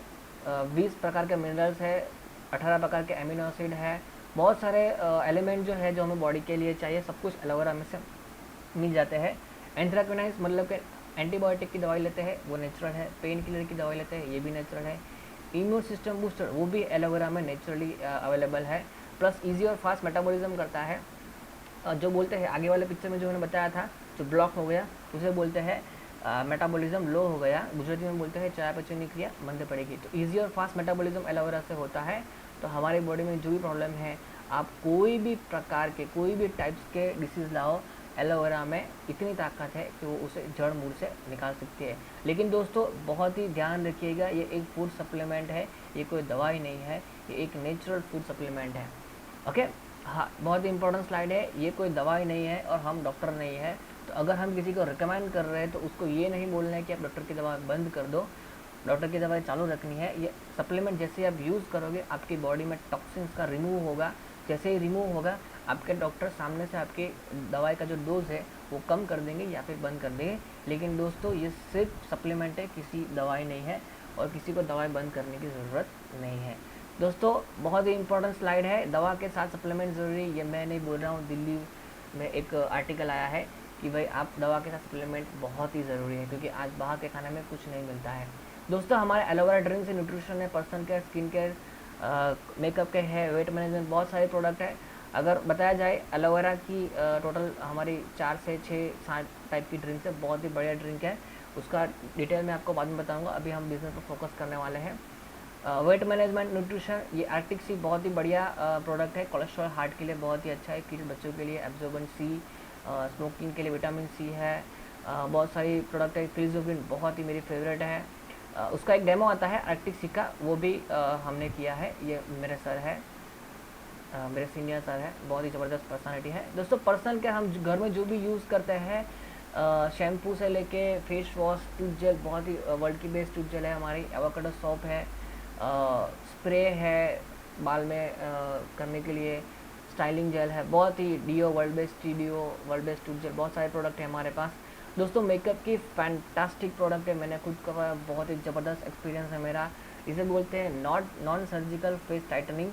20 प्रकार के मिनरल्स है, 18 प्रकार के एमिनो एसिड है, बहुत सारे एलिमेंट जो है जो हमें बॉडी के लिए चाहिए सब कुछ एलोवेरा में से मिल जाते हैं। एंथ्राक्विनाइज मतलब कि एंटीबायोटिक की दवाई लेते हैं वो नेचुरल है, पेन किलर की दवाई लेते हैं ये भी नेचुरल है, इम्यून सिस्टम बूस्टर वो भी एलोवेरा में नेचुरली अवेलेबल है, प्लस इजी और फास्ट मेटाबॉलिज्म करता है। जो बोलते हैं आगे वाले पिक्चर में जो मैंने बताया था, जो ब्लॉक हो गया उसे बोलते हैं मेटाबॉलिज्म लो हो गया, गुजराती में बोलते हैं चाय पचने क्रिया मंद पड़ेगी। तो ईजी और फास्ट मेटाबॉलिज्म एलोवेरा से होता है। तो हमारी बॉडी में जो भी प्रॉब्लम है, आप कोई भी प्रकार के कोई भी टाइप्स के डिसीज़ लाओ, एलोवेरा में इतनी ताकत है कि वो उसे जड़ मूल से निकाल सकती है। लेकिन दोस्तों बहुत ही ध्यान रखिएगा, ये एक फूड सप्लीमेंट है, ये कोई दवाई नहीं है, ये एक नेचुरल फूड सप्लीमेंट है। ओके, हाँ, बहुत ही इंपॉर्टेंट स्लाइड है, ये कोई दवाई नहीं है और हम डॉक्टर नहीं है। तो अगर हम किसी को रिकमेंड कर रहे हैं तो उसको ये नहीं बोलना है कि आप डॉक्टर की दवा बंद कर दो, डॉक्टर की दवाई चालू रखनी है। ये सप्लीमेंट जैसे आप यूज़ करोगे, आपकी बॉडी में टॉक्सिन्स का रिमूव होगा। जैसे ही रिमूव होगा, आपके डॉक्टर सामने से आपकी दवाई का जो डोज है वो कम कर देंगे या फिर बंद कर देंगे। लेकिन दोस्तों ये सिर्फ सप्लीमेंट है, किसी दवाई नहीं है और किसी को दवाई बंद करने की ज़रूरत नहीं है। दोस्तों बहुत ही इंपॉर्टेंट स्लाइड है, दवा के साथ सप्लीमेंट ज़रूरी, ये मैं नहीं बोल रहा हूँ, दिल्ली में एक आर्टिकल आया है कि भाई आप दवा के साथ सप्लीमेंट बहुत ही ज़रूरी है, क्योंकि आज बाहर के खाने में कुछ नहीं मिलता है। दोस्तों हमारे एलोवेरा ड्रिंक से न्यूट्रिशन है, personal care, skin care, makeup के है, वेट मैनेजमेंट, बहुत सारे प्रोडक्ट है। अगर बताया जाए एलोवेरा की टोटल हमारी 4 से 6-7 टाइप की ड्रिंक्स है, बहुत ही बढ़िया ड्रिंक है, उसका डिटेल मैं आपको बाद में बताऊँगा। अभी हम बिज़नेस पर फोकस करने वाले हैं। वेट मैनेजमेंट, न्यूट्रिशन, ये आर्टिक सी बहुत ही बढ़िया प्रोडक्ट है, कोलेस्ट्रॉल हार्ट के लिए बहुत ही अच्छा है, किड्स बच्चों के लिए एब्जॉर्बेंट सी, स्मोकिंग के लिए विटामिन सी है, बहुत सारी प्रोडक्ट है। क्रिजोबिन बहुत ही मेरी फेवरेट है, उसका एक डेमो आता है आर्टिक सी का, वो भी हमने किया है। ये मेरे सर है, मेरे सीनियर सर है, बहुत ही ज़बरदस्त पर्सनालिटी है। दोस्तों पर्सनल केयर हम घर में जो भी यूज़ करते हैं, शैम्पू से लेके फेस वॉश, टूथ जेल, बहुत ही वर्ल्ड की बेस्ट टूथ जेल है हमारी, एवोकाडो सोप है, स्प्रे है बाल में करने के लिए, स्टाइलिंग जेल है, बहुत ही deo, world best deo, world best tooth gel, बहुत सारे प्रोडक्ट है हमारे पास। दोस्तों मेकअप की फैंटास्टिक प्रोडक्ट है, मैंने खुद का बहुत ही ज़बरदस्त एक्सपीरियंस है मेरा। इसे बोलते हैं नॉन सर्जिकल फेस टाइटनिंग,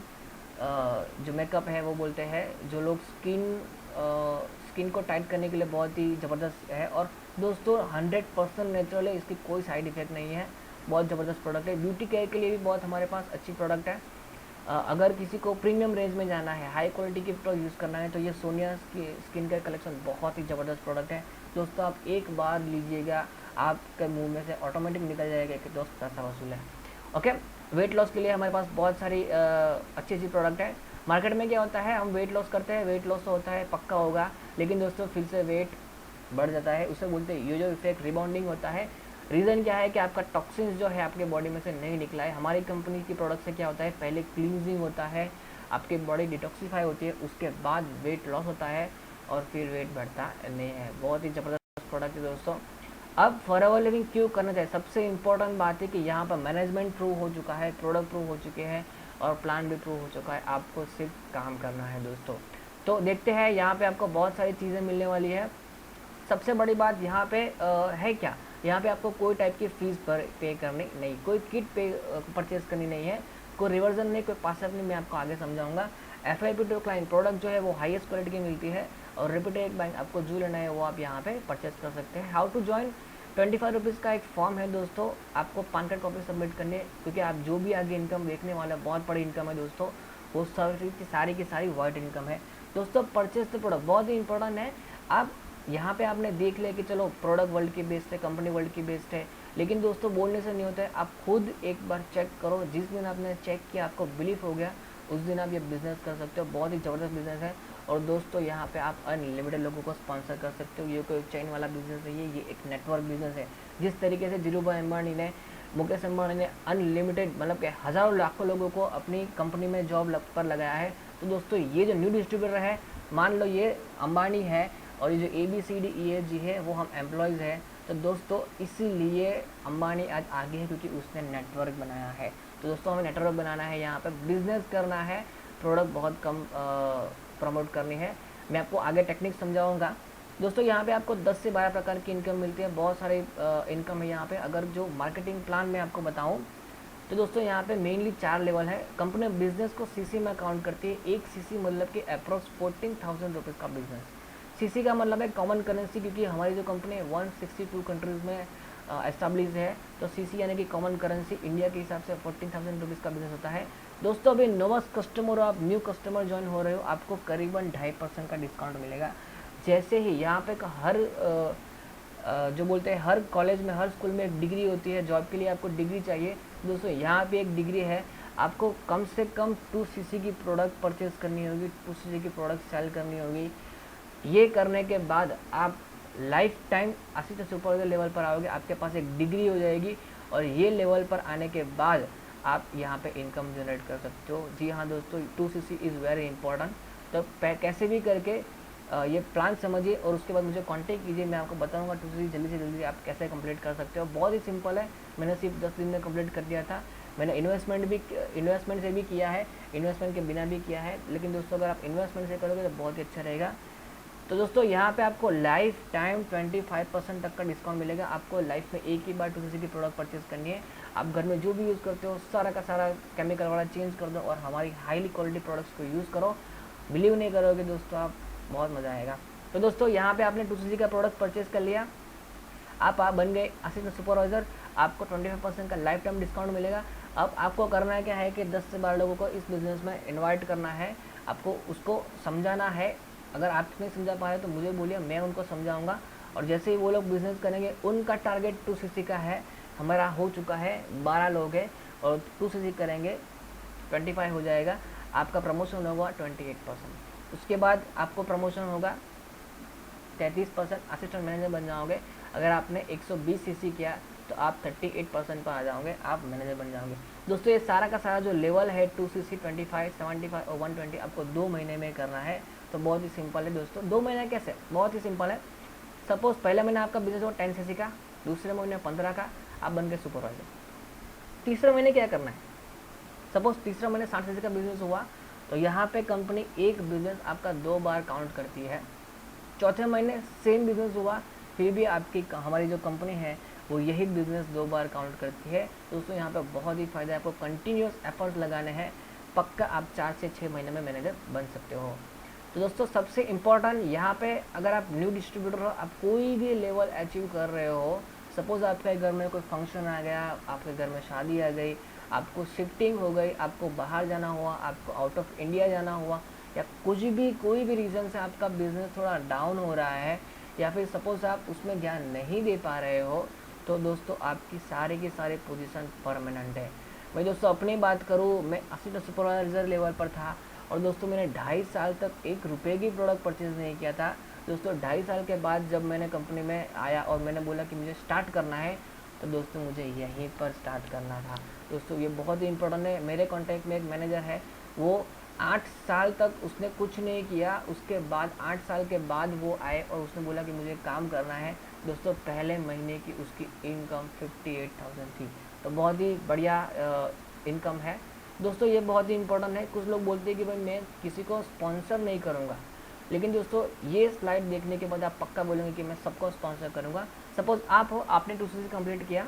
जो मेकअप है वो बोलते हैं, जो लोग स्किन को टाइट करने के लिए बहुत ही ज़बरदस्त है। और दोस्तों 100% नेचुरल है, इसकी कोई साइड इफ़ेक्ट नहीं है, बहुत ज़बरदस्त प्रोडक्ट है। ब्यूटी केयर के लिए भी बहुत हमारे पास अच्छी प्रोडक्ट है। अगर किसी को प्रीमियम रेंज में जाना है, हाई क्वालिटी की प्रोडक्ट यूज़ करना है, तो ये सोनिया की स्किन केयर कलेक्शन बहुत ही ज़बरदस्त प्रोडक्ट है। दोस्तों आप एक बार लीजिएगा, आपके मुंह में से ऑटोमेटिक निकल जाएगा कि दोस्त पैसा वसूल है। ओके, वेट लॉस के लिए हमारे पास बहुत सारी अच्छी अच्छी प्रोडक्ट है। मार्केट में क्या होता है, हम वेट लॉस करते हैं, वेट लॉस तो होता है, पक्का होगा, लेकिन दोस्तों फिर से वेट बढ़ जाता है, उसे बोलते हैं योजो इफेक्ट, रिबाउंडिंग होता है। रीज़न क्या है कि आपका टॉक्सिन्स जो है आपके बॉडी में से नहीं निकला है। हमारी कंपनी की प्रोडक्ट से क्या होता है, पहले क्लींजिंग होता है, आपकी बॉडी डिटॉक्सीफाई होती है, उसके बाद वेट लॉस होता है और फिर वेट बढ़ता नहीं है। बहुत ही ज़बरदस्त प्रोडक्ट है दोस्तों। अब फॉरएवर लिविंग क्यों करना चाहिए, सबसे इम्पोर्टेंट बात है कि यहाँ पर मैनेजमेंट प्रूव हो चुका है, प्रोडक्ट प्रूव हो चुके हैं और प्लान भी प्रूव हो चुका है, आपको सिर्फ काम करना है दोस्तों। तो देखते हैं, यहाँ पे आपको बहुत सारी चीज़ें मिलने वाली है। सबसे बड़ी बात यहाँ पे है क्या, यहाँ पे आपको कोई टाइप की फ़ीस पर पे करनी नहीं, कोई किट पे परचेज़ करनी नहीं है, कोई रिवर्जन नहीं, कोई पासअप नहीं, मैं आपको आगे समझाऊंगा। FIP टू क्लाइंट प्रोडक्ट जो है वो हाईएस्ट क्वालिटी की मिलती है और रिपीटेड बैंक आपको जो लेना है वो आप यहाँ पे परचेस कर सकते हैं। हाउ टू ज्वाइन, 25 रुपीज़ का एक फॉर्म है दोस्तों, आपको पैन कार्ड कॉपी सबमिट करने, क्योंकि आप जो भी आगे इनकम देखने वाले बहुत बड़ी इनकम है दोस्तों, वो सारी की सारी वाइट इनकम है दोस्तों। परचेज द प्रोडक्ट बहुत ही इंपॉर्टेंट है। आप यहाँ पे आपने देख लिया कि चलो प्रोडक्ट वर्ल्ड की बेस्ड है, कंपनी वर्ल्ड की बेस्ड है, लेकिन दोस्तों बोलने से नहीं होता है, आप खुद एक बार चेक करो। जिस दिन आपने चेक किया, आपको बिलीव हो गया, उस दिन आप ये बिज़नेस कर सकते हो। बहुत ही ज़बरदस्त बिज़नेस है और दोस्तों यहाँ पे आप अनलिमिटेड लोगों को स्पॉन्सर कर सकते हो। ये कोई चेन वाला बिज़नेस है, ये एक नेटवर्क बिज़नेस है। जिस तरीके से धीरूभाई अंबानी ने, मुकेश अंबानी ने अनलिमिटेड मतलब कि हज़ारों लाखों लोगों को अपनी कंपनी में जॉब पर लगाया है, तो दोस्तों ये जो न्यू डिस्ट्रीब्यूटर है, मान लो ये अंबानी है और ये जो ABCDEFG है वो हम एम्प्लॉयज़ हैं, तो दोस्तों इसीलिए अंबानी आज आगे है, क्योंकि उसने नेटवर्क बनाया है। तो दोस्तों हमें नेटवर्क बनाना है, यहाँ पे बिज़नेस करना है, प्रोडक्ट बहुत कम प्रमोट करनी है। मैं आपको आगे टेक्निक समझाऊंगा दोस्तों। यहाँ पे आपको 10 से 12 प्रकार की इनकम मिलती है, बहुत सारे इनकम है यहाँ पे। अगर जो मार्केटिंग प्लान मैं आपको बताऊँ तो दोस्तों यहाँ पे मेनली 4 लेवल है। कंपनी बिजनेस को CC में काउंट करती है। एक CC मतलब कि अप्रॉक्स 14,000 रुपीज़ का बिजनेस। CC का मतलब है कॉमन करेंसी, क्योंकि हमारी जो कंपनी है 162 कंट्रीज़ में एस्टाब्लिश है, तो CC यानी कि कॉमन करेंसी, इंडिया के हिसाब से 14,000 रुपीज़ का बिजनेस होता है दोस्तों। अभी नोवस कस्टमर और आप न्यू कस्टमर ज्वाइन हो रहे हो, आपको करीबन 2.5% का डिस्काउंट मिलेगा। जैसे ही यहाँ पे हर जो बोलते हैं हर कॉलेज में, हर स्कूल में एक डिग्री होती है, जॉब के लिए आपको डिग्री चाहिए। दोस्तों यहाँ पे एक डिग्री है, आपको कम से कम 2 सीसी की प्रोडक्ट परचेज करनी होगी, 2 सीसी की प्रोडक्ट सेल करनी होगी। ये करने के बाद आप life time assistant supervisor level पर आओगे, आपके पास एक डिग्री हो जाएगी, और ये लेवल पर आने के बाद आप यहाँ पे इनकम जनरेट कर सकते हो। जी हाँ दोस्तों, 2 सीसी इज़ वेरी इंपॉर्टेंट। तो कैसे भी करके ये प्लान समझिए और उसके बाद मुझे कांटेक्ट कीजिए, मैं आपको बताऊंगा 2 सीसी जल्दी से जल्दी आप कैसे कंप्लीट कर सकते हो। बहुत ही सिंपल है, मैंने सिर्फ 10 दिन में कंप्लीट कर दिया था। मैंने इन्वेस्टमेंट से भी किया है, इन्वेस्टमेंट के बिना भी किया है, लेकिन दोस्तों अगर आप इन्वेस्टमेंट से करोगे तो बहुत ही अच्छा रहेगा। तो दोस्तों यहाँ पे आपको लाइफ टाइम 25% तक का डिस्काउंट मिलेगा। आपको लाइफ में एक ही बार 2 सीसी की प्रोडक्ट परचेज करनी है। आप घर में जो भी यूज़ करते हो सारा का सारा केमिकल वाला चेंज कर दो और हमारी हाईली क्वालिटी प्रोडक्ट्स को यूज़ करो। बिलीव नहीं करोगे दोस्तों आप, बहुत मज़ा आएगा। तो दोस्तों यहाँ पे आपने 2 सीसी का प्रोडक्ट परचेज कर लिया, आप बन गए असिस्टेंट सुपरवाइज़र। आपको 25% का लाइफ टाइम डिस्काउंट मिलेगा। अब आपको करना है क्या है कि 10 से 12 लोगों को इस बिज़नेस में इन्वाइट करना है, आपको उसको समझाना है। अगर आप नहीं समझा पा रहे तो मुझे बोलिए, मैं उनको समझाऊंगा। और जैसे ही वो लोग बिज़नेस करेंगे, उनका टारगेट 2 सीसी का है, हमारा हो चुका है, 12 लोग हैं और 2 सीसी करेंगे, 25 हो जाएगा। आपका प्रमोशन होगा 28%। उसके बाद आपको प्रमोशन होगा 33%, असिस्टेंट मैनेजर बन जाओगे। अगर आपने 120 सीसी किया तो आप 38% पर आ जाओगे, आप मैनेजर बन जाओगे। दोस्तों ये सारा का सारा जो लेवल है 2 सीसी, 25, 75 और 120 आपको 2 महीने में करना है। तो बहुत ही सिंपल है दोस्तों। 2 महीने कैसे, बहुत ही सिंपल है। सपोज पहले महीने आपका बिजनेस हो 10 सीसी का, दूसरे महीने 15 का, आप बन गए सुपरवाइजर। तीसरे महीने क्या करना है, सपोज तीसरा महीने 60 सीसी का बिजनेस हुआ, तो यहाँ पे कंपनी एक बिजनेस आपका 2 बार काउंट करती है। चौथे महीने सेम बिजनेस हुआ, फिर भी आपकी हमारी जो कंपनी है वो यही बिजनेस 2 बार काउंट करती है। दोस्तों यहाँ पे बहुत ही फ़ायदा है, आपको कंटिन्यूस एफर्ट लगाने हैं, पक्का आप 4 से 6 महीने में मैनेजर बन सकते हो। तो दोस्तों सबसे इम्पॉर्टेंट यहाँ पे, अगर आप न्यू डिस्ट्रीब्यूटर हो, आप कोई भी लेवल अचीव कर रहे हो, सपोज़ आपके घर में कोई फंक्शन आ गया, आपके घर में शादी आ गई, आपको शिफ्टिंग हो गई, आपको बाहर जाना हुआ, आपको आउट ऑफ इंडिया जाना हुआ, या कुछ भी कोई भी रीज़न से आपका बिजनेस थोड़ा डाउन हो रहा है, या फिर सपोज़ आप उसमें ध्यान नहीं दे पा रहे हो, तो दोस्तों आपकी सारे की सारी पोजीशन परमानेंट है। मैं दोस्तों अपनी बात करूँ, मैं असिस्टेंट सुपरवाइजर लेवल पर था और दोस्तों मैंने 2.5 साल तक 1 रुपये की प्रोडक्ट परचेज़ नहीं किया था। दोस्तों 2.5 साल के बाद जब मैंने कंपनी में आया और मैंने बोला कि मुझे स्टार्ट करना है, तो दोस्तों मुझे यहीं पर स्टार्ट करना था। दोस्तों ये बहुत ही इंपॉर्टेंट है। मेरे कॉन्टैक्ट में एक मैनेजर है, वो 8 साल तक उसने कुछ नहीं किया, उसके बाद 8 साल के बाद वो आए और उसने बोला कि मुझे काम करना है। दोस्तों पहले महीने की उसकी इनकम 58,000 थी, तो बहुत ही बढ़िया इनकम है। दोस्तों ये बहुत ही इंपॉर्टेंट है। कुछ लोग बोलते हैं कि भाई मैं किसी को स्पॉन्सर नहीं करूँगा, लेकिन दोस्तों ये स्लाइड देखने के बाद आप पक्का बोलेंगे कि मैं सबको स्पॉन्सर करूँगा। सपोज़ आप हो, आपने 2 सीसी कंप्लीट किया,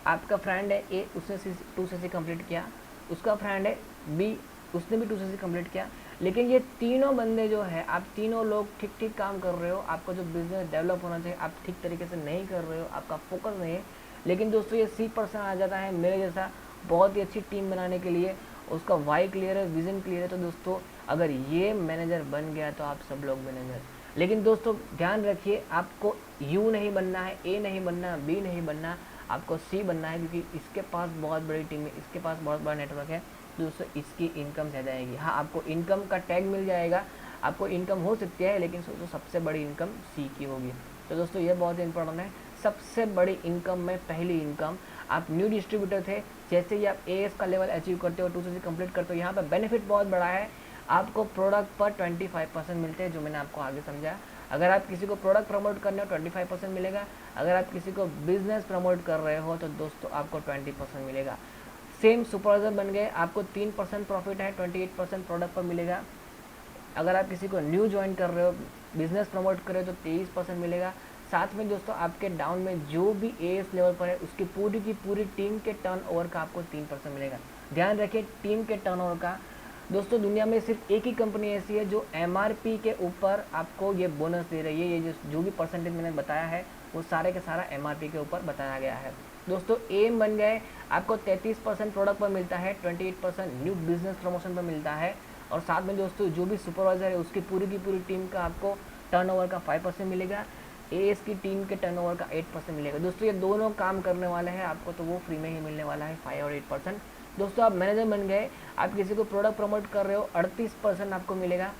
आपका फ्रेंड है ए, उसने 2 सीसी कंप्लीट किया, उसका फ्रेंड है बी, उसने भी 2 सीसी कंप्लीट किया, लेकिन ये तीनों बंदे जो है, आप तीनों लोग ठीक ठीक काम कर रहे हो, आपका जो बिज़नेस डेवलप होना चाहिए आप ठीक तरीके से नहीं कर रहे हो, आपका फोकस नहीं है। लेकिन दोस्तों ये C% आ जाता है मेरे जैसा बहुत ही अच्छी टीम बनाने के लिए, उसका वाई क्लियर है, विज़न क्लियर है। तो दोस्तों अगर ये मैनेजर बन गया तो आप सब लोग मैनेजर। लेकिन दोस्तों ध्यान रखिए, आपको U नहीं बनना है, A नहीं बनना, B नहीं बनना, आपको C बनना है, क्योंकि इसके पास बहुत बड़ी टीम है, इसके पास बहुत बड़ा नेटवर्क है। दोस्तों इसकी इनकम ज़्यादा आएगी। हाँ आपको इनकम का टैग मिल जाएगा, आपको इनकम हो सकती है, लेकिन दोस्तों सबसे बड़ी इनकम C की होगी। तो दोस्तों ये बहुत इंपॉर्टेंट है। सबसे बड़ी इनकम में पहली इनकम, आप न्यू डिस्ट्रीब्यूटर थे, जैसे ही आप AS का लेवल अचीव करते हो, 2 सीसी कंप्लीट करते हो, यहाँ पर बेनिफिट बहुत बड़ा है, आपको प्रोडक्ट पर 25% मिलते हैं, जो मैंने आपको आगे समझाया। अगर आप किसी को प्रोडक्ट प्रमोट करने हो 25% मिलेगा, अगर आप किसी को बिजनेस प्रमोट कर रहे हो तो दोस्तों आपको 20% मिलेगा। सेम सुपरवाइजर बन गए, आपको 3% प्रॉफिट है, 28% प्रोडक्ट पर मिलेगा। अगर आप किसी को न्यू ज्वाइन कर रहे हो, बिजनेस प्रमोट कर रहे हो तो 23% मिलेगा। साथ में दोस्तों आपके डाउन में जो भी AS लेवल पर है उसकी पूरी की पूरी टीम के टर्नओवर का आपको 3% मिलेगा। ध्यान रखिए टीम के टर्नओवर का। दोस्तों दुनिया में सिर्फ एक ही कंपनी ऐसी है जो MRP के ऊपर आपको ये बोनस दे रही है। ये जो भी परसेंटेज मैंने बताया है वो सारे के सारा MRP के ऊपर बताया गया है। दोस्तों एम बन गए, आपको 33% प्रोडक्ट पर मिलता है, 28% न्यू बिजनेस प्रमोशन पर मिलता है, और साथ में दोस्तों जो भी सुपरवाइजर है उसकी पूरी की पूरी टीम का आपको टर्नओवर का 5% मिलेगा। एएस की टीम के टर्नओवर का 8% मिलेगा। दोस्तों ये दोनों काम करने वाले हैं आपको, तो वो फ्री में ही मिलने वाला है 5 और 8%। दोस्तों आप मैनेजर बन गए, आप किसी को प्रोडक्ट प्रमोट कर रहे हो 38% आपको मिलेगा,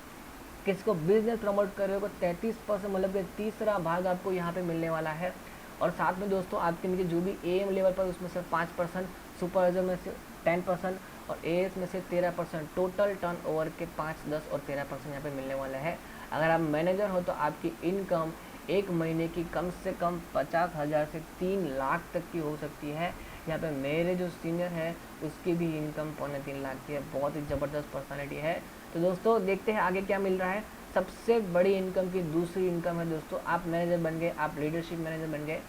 किसी को बिजनेस प्रमोट कर रहे हो 33%, मतलब कि तीसरा भाग आपको यहाँ पे मिलने वाला है। और साथ में दोस्तों आपके नीचे जो भी एएम लेवल पर उसमें से 5%, सुपरवाइजर में से 10% और एएस में से 13%, टोटल टर्नओवर के 5, 10 और 13% यहाँ पे मिलने वाला है। अगर आप मैनेजर हो तो आपकी इनकम एक महीने की कम से कम 50,000 से 3 लाख तक की हो सकती है। यहाँ पे मेरे जो सीनियर है उसकी भी इनकम 2.25 लाख की है, बहुत ही ज़बरदस्त पर्सनालिटी है। तो दोस्तों देखते हैं आगे क्या मिल रहा है। सबसे बड़ी इनकम की दूसरी इनकम है दोस्तों, आप मैनेजर बन गए, आप लीडरशिप मैनेजर बन गए।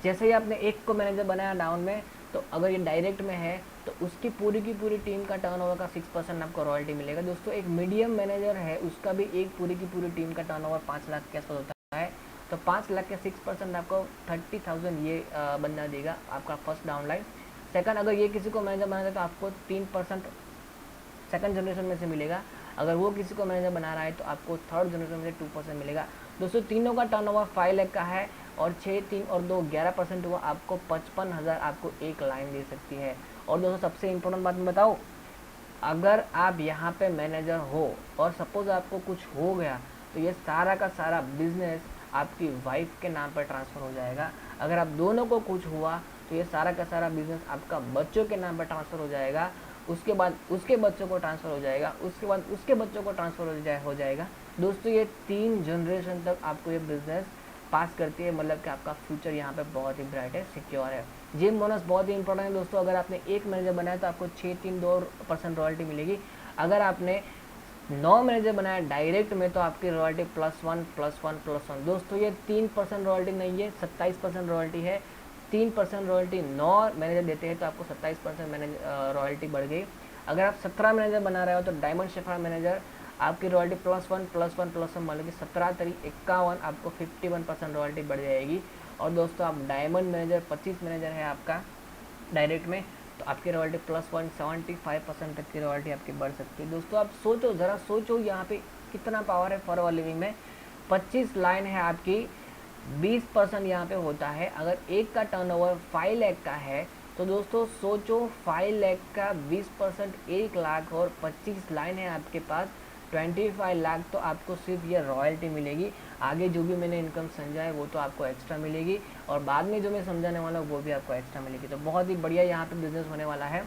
जैसे ही आपने एक को मैनेजर बनाया डाउन में, तो अगर ये डायरेक्ट में है तो उसकी पूरी की पूरी टीम का टर्नओवर का 6% आपको रॉयल्टी मिलेगा। दोस्तों एक मीडियम मैनेजर है उसका भी एक पूरी की पूरी टीम का टर्नओवर 5 लाख के आसपास होता है, तो 5 लाख के 6% आपको 30,000 ये बंदा देगा आपका फर्स्ट डाउनलाइन। सेकंड, अगर ये किसी को मैनेजर बनाना है तो आपको 3% सेकंड जनरेशन में से मिलेगा। अगर वो किसी को मैनेजर बना रहा है तो आपको थर्ड जनरेशन में से 2% मिलेगा। दोस्तों तीनों का टर्नओवर 5 लाख का है और 6, 3 और 2 11% हुआ, आपको 55,000 आपको एक लाइन दे सकती है। और दोस्तों सबसे इम्पोर्टेंट बात मैं बताऊँ, अगर आप यहाँ पे मैनेजर हो और सपोज आपको कुछ हो गया तो ये सारा का सारा बिजनेस आपकी वाइफ के नाम पर ट्रांसफ़र हो जाएगा। अगर आप दोनों को कुछ हुआ तो ये सारा का सारा बिजनेस आपका बच्चों के नाम पर ट्रांसफ़र हो जाएगा, उसके बाद उसके बच्चों को ट्रांसफ़र हो जाएगा, उसके बाद उसके बच्चों को ट्रांसफ़र हो जाएगा। दोस्तों ये 3 जनरेशन तक आपको ये बिज़नेस पास करती है, मतलब कि आपका फ्यूचर यहाँ पे बहुत ही ब्राइट है, सिक्योर है। जिम बोनस बहुत ही इंपॉर्टेंट है दोस्तों, अगर आपने एक मैनेजर बनाया तो आपको 6, 3, 2% रॉयल्टी मिलेगी। अगर आपने 9 मैनेजर बनाया डायरेक्ट में तो आपकी रॉयल्टी +1+1+1। दोस्तों ये 3% रॉयल्टी नहीं है, 27% रॉयल्टी है। 3% रॉयल्टी 9 मैनेजर देते हैं तो आपको 27% रॉयल्टी बढ़ गई। अगर आप 17 मैनेजर बना रहे हो तो डायमंड शेफर मैनेजर आपकी रॉयल्टी +1+1+1, मतलब कि 17 तरी 51, आपको 51% रॉयल्टी बढ़ जाएगी। और दोस्तों आप डायमंड मैनेजर 25 मैनेजर है आपका डायरेक्ट में, तो आपकी रॉयल्टी +175% तक की रॉयल्टी आपकी बढ़ सकती है। दोस्तों आप सोचो, ज़रा सोचो यहाँ पे कितना पावर है फॉर लिविंग में। 25 लाइन है आपकी, 20% यहाँ पे होता है। अगर एक का टर्नओवर 5 लाख का है तो दोस्तों सोचो 5 लाख का 20% 1 लाख और 25 लाइन है आपके पास 25 लाख, तो आपको सिर्फ ये रॉयल्टी मिलेगी। आगे जो भी मैंने इनकम समझा है वो तो आपको एक्स्ट्रा मिलेगी और बाद में जो मैं समझाने वाला हूँ वो भी आपको एक्स्ट्रा मिलेगी। तो बहुत ही बढ़िया यहाँ पे बिजनेस होने वाला है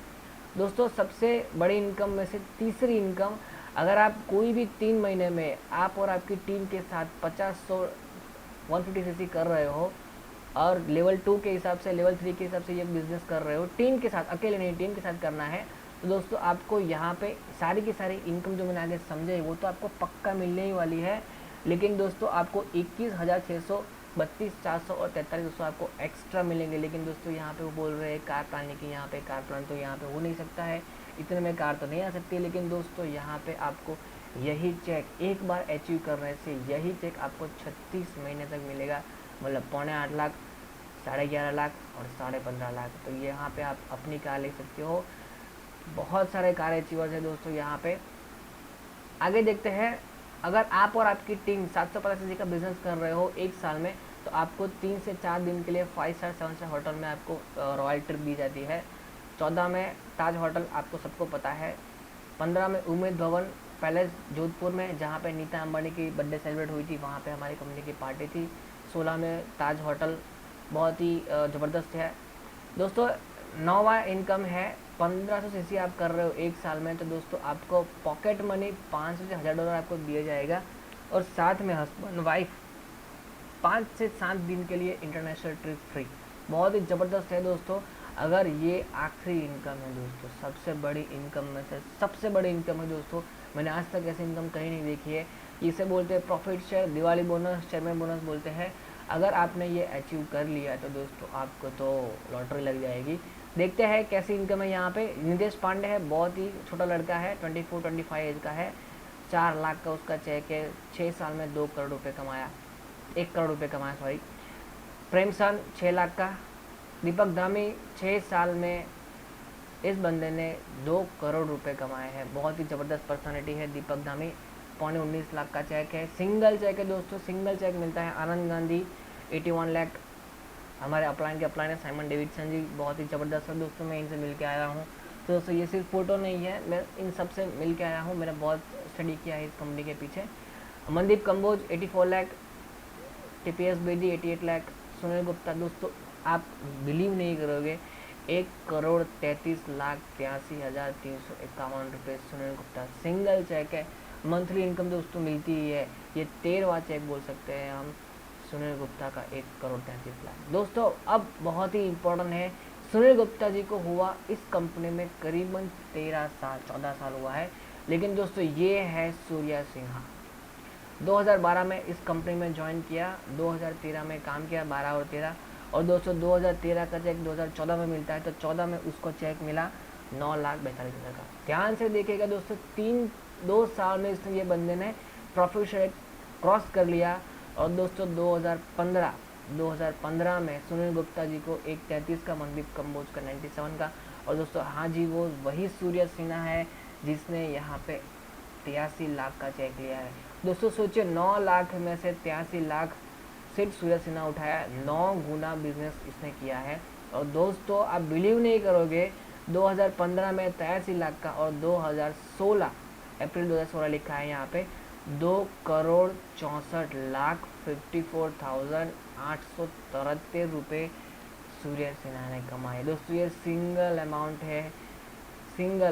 दोस्तों। सबसे बड़ी इनकम में से तीसरी इनकम, अगर आप कोई भी 3 महीने में आप और आपकी टीम के साथ 50-100 150cc कर रहे हो और लेवल 2 के हिसाब से, लेवल 3 के हिसाब से ये बिज़नेस कर रहे हो, टीम के साथ, अकेले नहीं टीम के साथ करना है, तो दोस्तों आपको यहाँ पे सारी की सारी इनकम जो मैंने आगे समझाई वो तो आपको पक्का मिलने ही वाली है। लेकिन दोस्तों आपको 21,600, 32,400 और 43,200 आपको एक्स्ट्रा मिलेंगे। लेकिन दोस्तों यहाँ पे वो बोल रहे हैं कार प्लान की, यहाँ पे कार प्लान तो यहाँ पे हो नहीं सकता है, इतने में कार तो नहीं आ सकती। लेकिन दोस्तों यहाँ पे आपको यही चेक एक बार अचीव करने से यही चेक आपको 36 महीने तक मिलेगा, मतलब 7.25 लाख, 11.5 लाख और 15.5 लाख। तो यहाँ पे आप अपनी कार ले सकते हो। बहुत सारे कार अचीवर्स है दोस्तों यहाँ पे। आगे देखते हैं, अगर आप और आपकी टीम 750 का बिजनेस कर रहे हो एक साल में तो आपको 3 से 4 दिन के लिए 5 स्टार 7 स्टार होटल में आपको रॉयल ट्रिप दी जाती है। 14 में ताज होटल आपको सबको पता है। 15 में उम्मेद भवन पैलेस जोधपुर में, जहाँ पे नीता अंबानी की बर्थडे सेलिब्रेट हुई थी, वहाँ पे हमारी कंपनी की पार्टी थी। 16 में ताज होटल, बहुत ही ज़बरदस्त है दोस्तों। 9वां इनकम है 1500 सीसी आप कर रहे हो एक साल में, तो दोस्तों आपको पॉकेट मनी 500 से $1000 आपको दिया जाएगा और साथ में हस्बैंड वाइफ 5 से 7 दिन के लिए इंटरनेशनल ट्रिप फ्री। बहुत ही ज़बरदस्त है दोस्तों। अगर ये आखिरी इनकम है दोस्तों, सबसे बड़ी इनकम में से सबसे बड़ी इनकम है दोस्तों, मैंने आज तक ऐसी इनकम कहीं नहीं देखी है। इसे बोलते हैं profit share, Diwali bonus, chairman bonus बोलते हैं। अगर आपने ये अचीव कर लिया तो दोस्तों आपको तो लॉटरी लग जाएगी। देखते हैं कैसी इनकम है यहाँ पे। नितेश पांडे है, बहुत ही छोटा लड़का है, 24-25 एज का है, 4 लाख का उसका चेक है, 6 साल में 2 करोड़ रुपये कमाया, 1 करोड़ रुपये कमाया सॉरी। प्रेमसन 6 लाख का। दीपक धामी 6 साल में इस बंदे ने 2 करोड़ रुपए कमाए हैं। बहुत ही ज़बरदस्त पर्सनालिटी है दीपक धामी। 19.25 लाख का चेक है, सिंगल चेक है दोस्तों, सिंगल चेक मिलता है। आनंद गांधी 81 लाख हमारे अपलाइन के अपलाइन है साइमन डेविडसन जी, बहुत ही ज़बरदस्त है दोस्तों। मैं इनसे मिल के आया हूँ। तो दोस्तों ये सिर्फ फ़ोटो नहीं है, मैं इन सब से मिल के आया हूँ, मैंने बहुत स्टडी किया है इस कंपनी के पीछे। मनदीप कंबोज 84 लाख, टीपीएस बेदी 88 लाख, सुनील गुप्ता दोस्तों आप बिलीव नहीं करोगे 1,33,83,351 रुपये रुपये गुप्ता सिंगल चेक है। मंथली इनकम दोस्तों मिलती ही है, ये 13वां चेक बोल सकते हैं हम सुनील गुप्ता का 1,33,00,000 दोस्तों। अब बहुत ही इम्पोर्टेंट है, सुनील गुप्ता जी को हुआ इस कंपनी में करीबन 14 साल हुआ है, लेकिन दोस्तों ये है सूर्या सिन्हा। 2012 में इस कंपनी में ज्वाइन किया, 2013 में काम किया, 12 और 13, और दोस्तों 2013 का चेक 2014 में मिलता है, तो 14 में उसको चेक मिला 9,42,000 का। ध्यान से देखिएगा दोस्तों, 2 साल में इसने ये बंदे ने प्रॉफिट शेयर क्रॉस कर लिया। और दोस्तों 2015 में सुनील गुप्ता जी को 1,33 का, मनदीप कंबोज का 97 का। और दोस्तों हाँ जी, वो वही सूर्य सिन्हा है जिसने यहाँ पे 83 लाख का चेक लिया है। दोस्तों सोचिए 9 लाख में से 83 लाख सिर्फ सूर्य सिन्हा उठाया, 9 गुना बिजनेस इसने किया है। और दोस्तों आप बिलीव नहीं करोगे, 2015 में 83 लाख का, और 2016 अप्रैल 2016 लिखा है यहाँ पे 2,64,54,873 रुपये सूर्य सिन्हा ने कमाए। दोस्तों ये सिंगल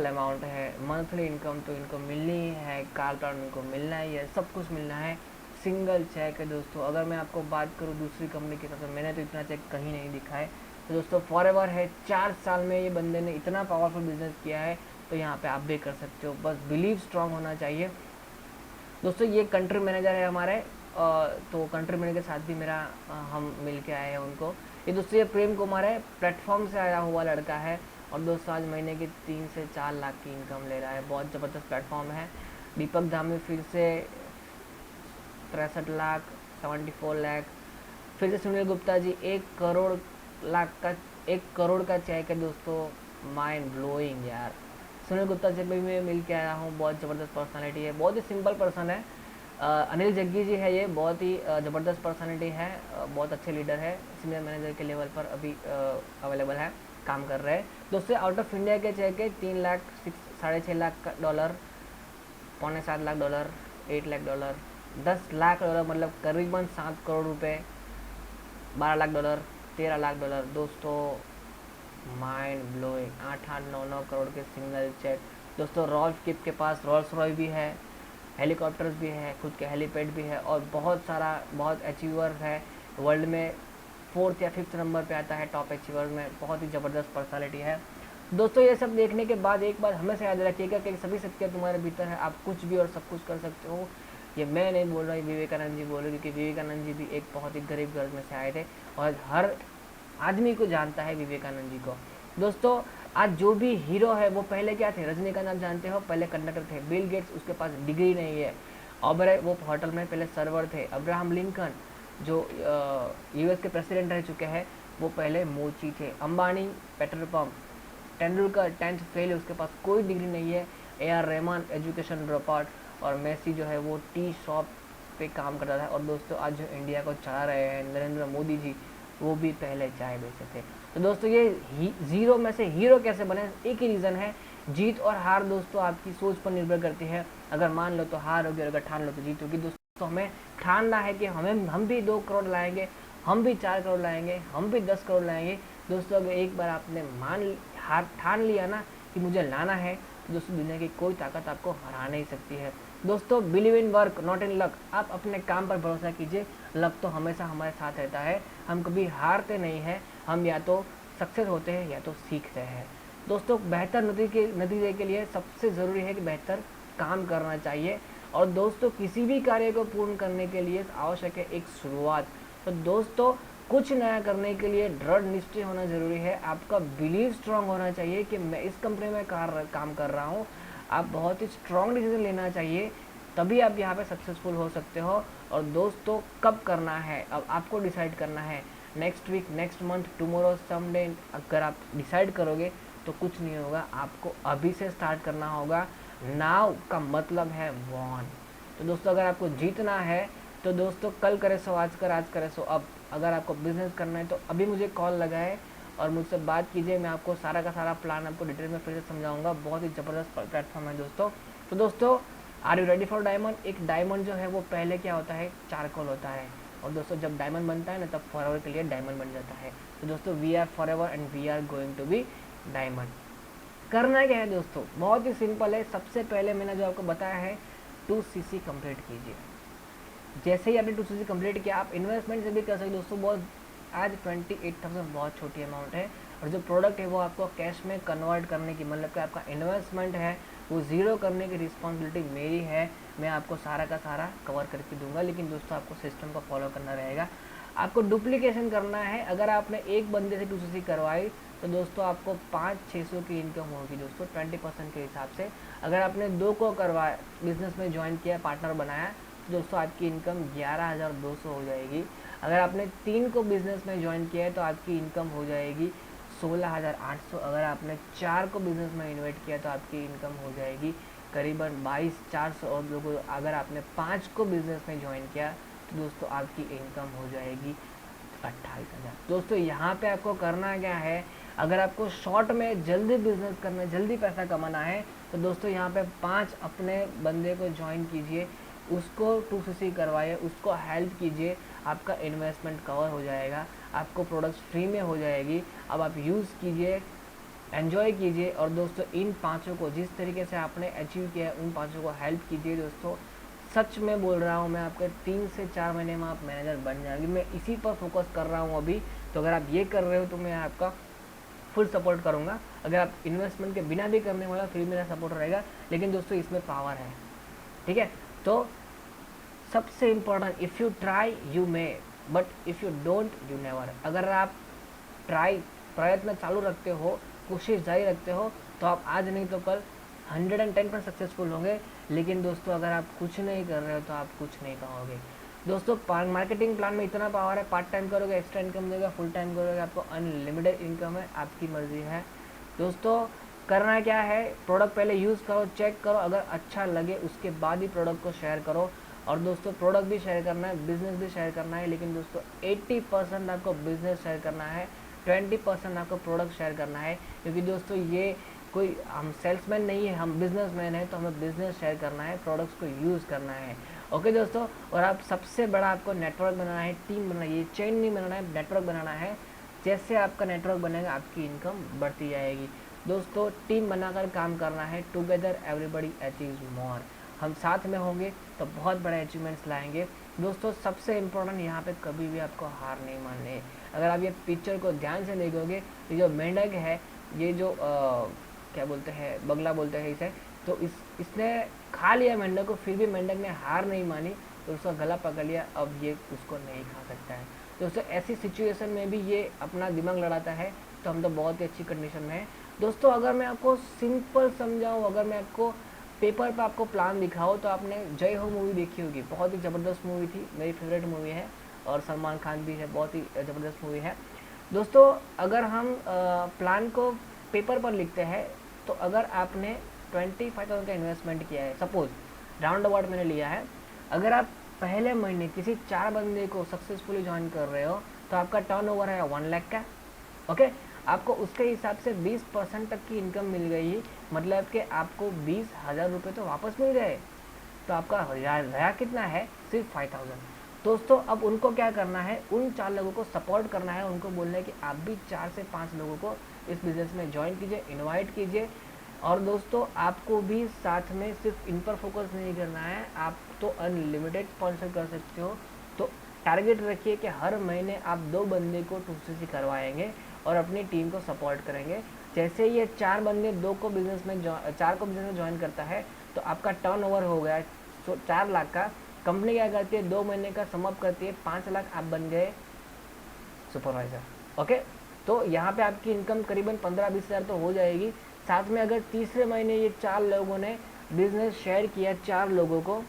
अमाउंट है। मंथली इनकम तो इनको मिलनी है, कार प्लान इनको मिलना ही है, सब कुछ मिलना है, सिंगल चेक है दोस्तों। अगर मैं आपको बात करूँ दूसरी कंपनी के साथ, मैंने तो इतना चेक कहीं नहीं दिखा है। तो दोस्तों फॉरएवर है, 4 साल में ये बंदे ने इतना पावरफुल बिजनेस किया है, तो यहाँ पे आप भी कर सकते हो, बस बिलीव स्ट्रांग होना चाहिए दोस्तों। ये कंट्री मैनेजर है हमारे, तो कंट्री मैनेजर के साथ भी मेरा हम मिल के आए हैं उनको। ये दोस्तों ये प्रेम कुमार है, प्लेटफॉर्म से आया हुआ लड़का है, और दोस्तों आज महीने की 3 से 4 लाख की इनकम ले रहा है, बहुत ज़बरदस्त प्लेटफॉर्म है। दीपक धामी फिर से 63 लाख, 74 लाख। फिर से सुनील गुप्ता जी 1 करोड़ का चेक है दोस्तों, माइंड ब्लोइंग यार। सुनील गुप्ता से भी मैं मिल के आया हूँ, बहुत ज़बरदस्त पर्सनालिटी है, बहुत ही सिंपल पर्सन है। अनिल जग्गी जी है, ये बहुत ही ज़बरदस्त पर्सनालिटी है, बहुत अच्छे लीडर है, सीनियर मैनेजर के लेवल पर अभी अवेलेबल है, काम कर रहे हैं दोस्तों। आउट ऑफ इंडिया के चेक है 3 lakh, 6.5 lakh dollar, 7.25 lakh dollar, 8 lakh dollar, 10 lakh dollar, मतलब करीबन 7 करोड़ रुपए, 12 लाख डॉलर, 13 लाख डॉलर दोस्तों, माइंड ब्लोइंग। 8-9 करोड़ के सिंगल चेक दोस्तों। रॉल्फ किप के पास रोल्स रॉय भी है, हेलीकॉप्टर्स भी है, खुद के हेलीपैड भी है, और बहुत अचीवर है, वर्ल्ड में 4th या 5th नंबर पे आता है टॉप अचीवर में, बहुत ही ज़बरदस्त पर्सनालिटी है दोस्तों। ये सब देखने के बाद एक बात हमेशा याद रखिएगा कि सभी शक्तियाँ तुम्हारे भीतर है, आप कुछ भी और सब कुछ कर सकते हो। ये मैं नहीं बोल रहा, विवेकानंद जी बोल रहे, क्योंकि विवेकानंद जी भी एक बहुत ही गरीब घर में से आए थे, और हर आदमी को जानता है विवेकानंद जी को दोस्तों। आज जो भी हीरो है वो पहले क्या थे, रजनीकांत आप जानते हो, पहले कंडक्टर थे। बिल गेट्स उसके पास डिग्री नहीं है, ऑबरे वो होटल में पहले सर्वर थे। अब्राहम लिंकन जो यूएस के प्रेसिडेंट रह चुके हैं, वो पहले मोची थे। Ambani petrol pump. Tendulkar 10th fail है, उसके पास कोई डिग्री नहीं है। AR Rahman education drop out, और मेसी जो है वो टी शॉप पे काम करता था। और दोस्तों आज जो इंडिया को चला रहे हैं नरेंद्र मोदी जी, वो भी पहले चाय बेचे थे। तो दोस्तों ये जीरो में से हीरो कैसे बने, एक ही रीज़न है, जीत और हार दोस्तों आपकी सोच पर निर्भर करती है। अगर मान लो तो हार होगी, और अगर ठान लो तो जीत होगी दोस्तों। हमें ठानना है कि हम भी 2 करोड़ लाएंगे, हम भी 4 करोड़ लाएंगे, हम भी 10 करोड़ लाएंगे दोस्तों। अगर एक बार आपने ठान लिया ना कि मुझे लाना है, तो दोस्तों दुनिया की कोई ताकत आपको हरा नहीं सकती है दोस्तों। Believe in work not in luck, आप अपने काम पर भरोसा कीजिए, लक तो हमेशा हमारे साथ रहता है, हम कभी हारते नहीं हैं, हम या तो सक्सेस होते हैं या तो सीखते हैं दोस्तों। बेहतर नतीजे के लिए सबसे ज़रूरी है कि बेहतर काम करना चाहिए, और दोस्तों किसी भी कार्य को पूर्ण करने के लिए आवश्यक है एक शुरुआत। तो दोस्तों कुछ नया करने के लिए दृढ़ निश्चय होना ज़रूरी है, आपका बिलीव स्ट्रांग होना चाहिए कि मैं इस कंपनी में काम कर रहा हूँ। आप बहुत ही स्ट्रांग डिसीजन लेना चाहिए, तभी आप यहाँ पे सक्सेसफुल हो सकते हो। और दोस्तों कब करना है, अब आपको डिसाइड करना है, next week, next month, tomorrow, someday. अगर आप डिसाइड करोगे तो कुछ नहीं होगा, आपको अभी से स्टार्ट करना होगा। नाउ का मतलब है वॉन। तो दोस्तों अगर आपको जीतना है तो दोस्तों कल करे सो आज कर, आज करे सो अब। अगर आपको बिजनेस करना है तो अभी मुझे कॉल लगाए और मुझसे बात कीजिए, मैं आपको सारा का सारा प्लान आपको डिटेल में फिर से समझाऊंगा। बहुत ही ज़बरदस्त प्लेटफॉर्म है दोस्तों। तो दोस्तों, are you ready for diamond? एक डायमंड जो है वो पहले क्या होता है, चारकोल होता है, और दोस्तों जब डायमंड बनता है ना तब फॉरएवर के लिए डायमंड बन जाता है। तो दोस्तों we are forever and we are going to be diamond. करना क्या है दोस्तों, बहुत ही सिंपल है। सबसे पहले मैंने जो आपको बताया है 2cc कंप्लीट कीजिए। जैसे ही आपने 2cc कंप्लीट किया, आप इन्वेस्टमेंट से भी कर सकते दोस्तों। बहुत आज 28,000 बहुत छोटी अमाउंट है, और जो प्रोडक्ट है वो आपको कैश में कन्वर्ट करने की, मतलब कि आपका इन्वेस्टमेंट है वो ज़ीरो करने की रिस्पॉन्सिबिलिटी मेरी है। मैं आपको सारा का सारा कवर करके दूंगा, लेकिन दोस्तों आपको सिस्टम को फॉलो करना रहेगा। आपको डुप्लीकेशन करना है। अगर आपने एक बंदे से 2cc करवाई तो दोस्तों आपको 500-600 की इनकम होगी दोस्तों 20% के हिसाब से। अगर आपने 2 को करवाया, बिजनेस में ज्वाइन किया, पार्टनर बनाया, तो दोस्तों आपकी इनकम 11,200 हो जाएगी। अगर आपने 3 को बिजनेस में ज्वाइन किया है तो आपकी इनकम हो जाएगी 16,800। अगर आपने 4 को बिजनेस में इन्वेस्ट किया तो आपकी इनकम हो जाएगी करीबन 22,400। और लोगों, अगर आपने 5 को बिजनेस में ज्वाइन किया तो दोस्तों आपकी इनकम हो जाएगी 28,000। दोस्तों यहाँ पे आपको करना क्या है, अगर आपको शॉर्ट में जल्दी बिजनेस करना है, जल्दी पैसा कमाना है, तो दोस्तों यहाँ पे 5 अपने बंदे को ज्वाइन कीजिए, उसको 2cc करवाइए, उसको हेल्प कीजिए, आपका इन्वेस्टमेंट कवर हो जाएगा, आपको प्रोडक्ट्स फ्री में हो जाएगी। अब आप यूज़ कीजिए, एन्जॉय कीजिए। और दोस्तों इन 5 को जिस तरीके से आपने अचीव किया है, उन 5 को हेल्प कीजिए दोस्तों। सच में बोल रहा हूँ मैं, आपके 3 से 4 महीने में आप मैनेजर बन जाएंगे। मैं इसी पर फोकस कर रहा हूँ अभी। तो अगर आप ये कर रहे हो तो मैं आपका फुल सपोर्ट करूँगा। अगर आप इन्वेस्टमेंट के बिना भी करने वाला, फिर मेरा सपोर्ट रहेगा। लेकिन दोस्तों इसमें पावर है, ठीक है। तो सबसे important, if you try you may, but if you don't you never. अगर आप प्रयत्न चालू रखते हो, कोशिश जारी रखते हो, तो आप आज नहीं तो कल 110% सक्सेसफुल होंगे। लेकिन दोस्तों अगर आप कुछ नहीं कर रहे हो तो आप कुछ नहीं पाओगे। दोस्तों मार्केटिंग प्लान में इतना पावर है, पार्ट टाइम करोगे एक्स्ट्रा इनकम देगा, फुल टाइम करोगे आपको अनलिमिटेड इनकम है, आपकी मर्जी है। दोस्तों करना क्या है, प्रोडक्ट पहले यूज़ करो, चेक करो, अगर अच्छा लगे उसके बाद ही प्रोडक्ट को शेयर करो। और दोस्तों प्रोडक्ट भी शेयर करना है, बिजनेस भी शेयर करना है, लेकिन दोस्तों 80% आपको बिजनेस शेयर करना है, 20% आपको प्रोडक्ट शेयर करना है। क्योंकि दोस्तों ये कोई, हम सेल्समैन नहीं है, हम बिजनेसमैन है, तो हमें बिजनेस शेयर करना है, प्रोडक्ट्स को यूज़ करना है। ओके दोस्तों, और आप सबसे बड़ा आपको नेटवर्क बनाना है, टीम बनाना है, चेन नहीं बनाना है, नेटवर्क बनाना है। जैसे आपका नेटवर्क बनेगा आपकी इनकम बढ़ती जाएगी। दोस्तों टीम बनाकर काम करना है, टुगेदर एवरीबडी अचीव्स मोर। हम साथ में होंगे तो बहुत बड़े अचीवमेंट्स लाएंगे। दोस्तों सबसे इम्पोर्टेंट यहाँ पे कभी भी आपको हार नहीं माननी है। अगर आप ये पिक्चर को ध्यान से देखोगे, ये जो मेंढक है, ये जो क्या बोलते हैं, बगला बोलते हैं इसे, तो इसने खा लिया मेंढक को, फिर भी मेंढक ने हार नहीं मानी, तो उसका गला पकड़ लिया, अब ये उसको नहीं खा सकता है। दोस्तों ऐसी सिचुएशन में भी ये अपना दिमाग लड़ाता है, तो हम तो बहुत ही अच्छी कंडीशन में है। दोस्तों अगर मैं आपको सिंपल समझाऊँ, अगर मैं आपको पेपर पर आपको प्लान दिखाओ, तो आपने जय हो मूवी देखी होगी, बहुत ही ज़बरदस्त मूवी थी, मेरी फेवरेट मूवी है, और सलमान खान भी है, बहुत ही ज़बरदस्त मूवी है। दोस्तों अगर हम प्लान को पेपर पर लिखते हैं, तो अगर आपने 25,000 का इन्वेस्टमेंट किया है, सपोज राउंड अबाउट मैंने लिया है, अगर आप पहले महीने किसी 4 बंदे को सक्सेसफुली ज्वाइन कर रहे हो, तो आपका टर्नओवर है 1 लाख का। ओके, आपको उसके हिसाब से 20% तक की इनकम मिल गई, मतलब कि आपको 20,000 रुपये तो वापस मिल गए। तो आपका रहा कितना है, सिर्फ 5,000। दोस्तों अब उनको क्या करना है, उन 4 लोगों को सपोर्ट करना है, उनको बोलना है कि आप भी 4 से 5 लोगों को इस बिज़नेस में ज्वाइन कीजिए, इनवाइट कीजिए। और दोस्तों आपको भी साथ में सिर्फ इन पर फोकस नहीं करना है, आप तो अनलिमिटेड स्पॉन्सर कर सकते हो। तो टारगेट रखिए कि हर महीने आप 2 बंदे को 2cc करवाएंगे और अपनी टीम को सपोर्ट करेंगे। जैसे ये 4 बंदे 2 को बिजनेस में 4 को बिजनेस में ज्वाइन करता है, तो आपका टर्नओवर हो गया 4 लाख का। कंपनी क्या करती है, 2 महीने का समअप करती है, 5 लाख आप बन गए सुपरवाइज़र। ओके, तो यहाँ पे आपकी इनकम करीबन 15-20 हज़ार तो हो जाएगी। साथ में अगर तीसरे महीने ये 4 लोगों ने बिजनेस शेयर किया 4 लोगों को,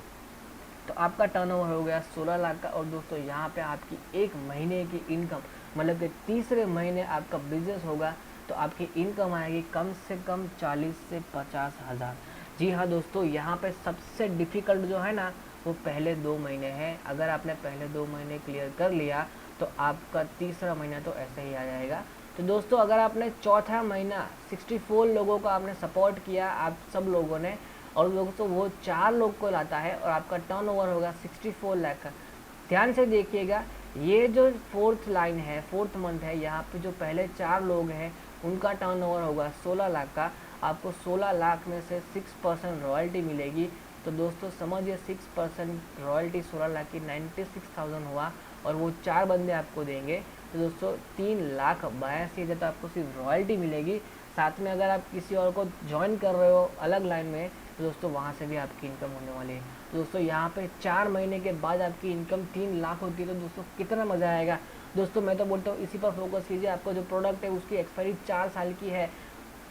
तो आपका टर्नओवर हो गया 16 लाख का। और दोस्तों यहाँ पे आपकी 1 महीने की इनकम, मतलब कि तीसरे महीने आपका बिजनेस होगा तो आपकी इनकम आएगी कम से कम 40 से 50 हज़ार। जी हाँ दोस्तों, यहाँ पे सबसे डिफ़िकल्ट जो है ना, वो पहले 2 महीने हैं। अगर आपने पहले 2 महीने क्लियर कर लिया तो आपका तीसरा महीना तो ऐसे ही आ जाएगा। तो दोस्तों अगर आपने चौथा महीना 64 लोगों का आपने सपोर्ट किया, आप सब लोगों ने, और दोस्तों वो 4 लोग को लाता है और आपका टर्नओवर होगा 64 लाख का। ध्यान से देखिएगा, ये जो फोर्थ लाइन है, फोर्थ मंथ है, यहाँ पे जो पहले 4 लोग हैं उनका टर्नओवर होगा 16 लाख का। आपको 16 लाख में से 6% रॉयल्टी मिलेगी। तो दोस्तों समझिए 6% रॉयल्टी 16 लाख की 96,000 हुआ, और वो 4 बंदे आपको देंगे। तो दोस्तों 3,82,000 तो आपको सिर्फ रॉयल्टी मिलेगी। साथ में अगर आप किसी और को ज्वाइन कर रहे हो अलग लाइन में, तो दोस्तों वहाँ से भी आपकी इनकम होने वाली है। तो दोस्तों यहाँ पे 4 महीने के बाद आपकी इनकम 3 लाख होती है। तो दोस्तों कितना मज़ा आएगा। दोस्तों मैं तो बोलता हूँ इसी पर फोकस कीजिए। आपका जो प्रोडक्ट है उसकी एक्सपायरी 4 साल की है,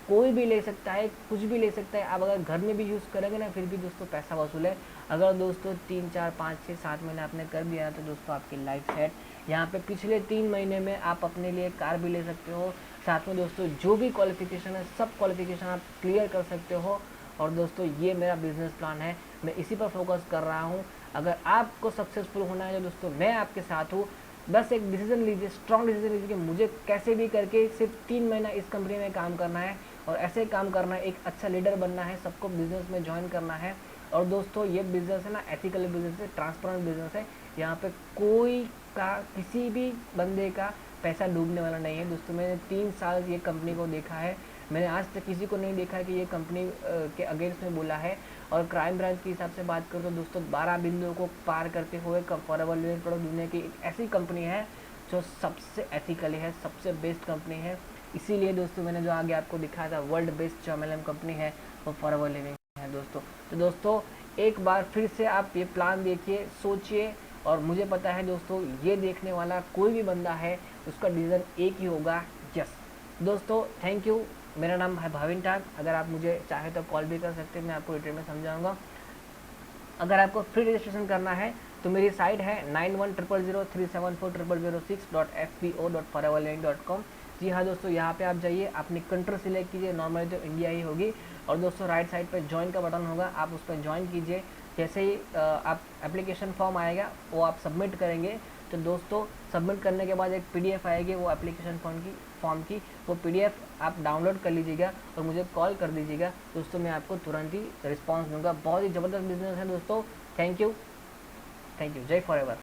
कोई भी ले सकता है, कुछ भी ले सकता है। आप अगर घर में भी यूज़ करेंगे ना, फिर भी दोस्तों पैसा वसूल है। अगर दोस्तों 3, 4, 5, 6, 7 महीने आपने कर दिया तो दोस्तों आपकी लाइफ सेट। यहाँ पे पिछले 3 महीने में आप अपने लिए कार भी ले सकते हो। साथ में दोस्तों जो भी क्वालिफिकेशन है, सब क्वालिफिकेशन आप क्लियर कर सकते हो। और दोस्तों ये मेरा बिजनेस प्लान है, मैं इसी पर फोकस कर रहा हूँ। अगर आपको सक्सेसफुल होना है तो दोस्तों मैं आपके साथ हूँ। बस एक डिसीजन लीजिए, स्ट्रॉन्ग डिसीजन लीजिए कि मुझे कैसे भी करके सिर्फ 3 महीना इस कंपनी में काम करना है, और ऐसे काम करना है, एक अच्छा लीडर बनना है, सबको बिजनेस में ज्वाइन करना है। और दोस्तों ये बिजनेस है ना, एथिकल बिजनेस है, ट्रांसपेरेंट बिजनेस है। यहाँ पे कोई का, किसी भी बंदे का पैसा डूबने वाला नहीं है। दोस्तों मैंने 3 साल ये कंपनी को देखा है, मैंने आज तक किसी को नहीं देखा कि ये कंपनी के अगेंस्ट में बोला है। और क्राइम ब्रांच के हिसाब से बात करूँ तो दोस्तों 12 बिंदुओं को पार करते हुए फॉरएवर लिविंग प्रोडक्ट दुनिया की एक ऐसी कंपनी है जो सबसे एथिकल है, सबसे बेस्ट कंपनी है। इसीलिए दोस्तों मैंने जो आगे आपको दिखाया था वर्ल्ड बेस्ट जो MLM कंपनी है वो फॉरएवर लिविंग है दोस्तों। तो दोस्तों एक बार फिर से आप ये प्लान देखिए, सोचिए, और मुझे पता है दोस्तों ये देखने वाला कोई भी बंदा है उसका डिसीजन एक ही होगा, यस। दोस्तों थैंक यू। मेरा नाम है भाविन टाक। अगर आप मुझे चाहे तो कॉल भी कर सकते हैं, मैं आपको डिटेल में समझाऊंगा। अगर आपको फ्री रजिस्ट्रेशन करना है तो मेरी साइट है 910037430006.fbo.foreverliving.com। जी हाँ दोस्तों, यहाँ पे आप जाइए, अपनी कंट्री सिलेक्ट कीजिए, नॉर्मली तो इंडिया ही होगी। और दोस्तों राइट साइड पे ज्वाइन का बटन होगा, आप उस पर ज्वाइन कीजिए। जैसे ही आप एप्लीकेशन फॉर्म आएगा वो आप सबमिट करेंगे। तो दोस्तों सबमिट करने के बाद एक PDF आएगी, वो एप्लीकेशन फॉर्म की वो PDF आप डाउनलोड कर लीजिएगा और मुझे कॉल कर दीजिएगा। दोस्तों मैं आपको तुरंत ही रिस्पांस दूंगा। बहुत ही ज़बरदस्त बिजनेस है दोस्तों। थैंक यू, जय फॉरएवर।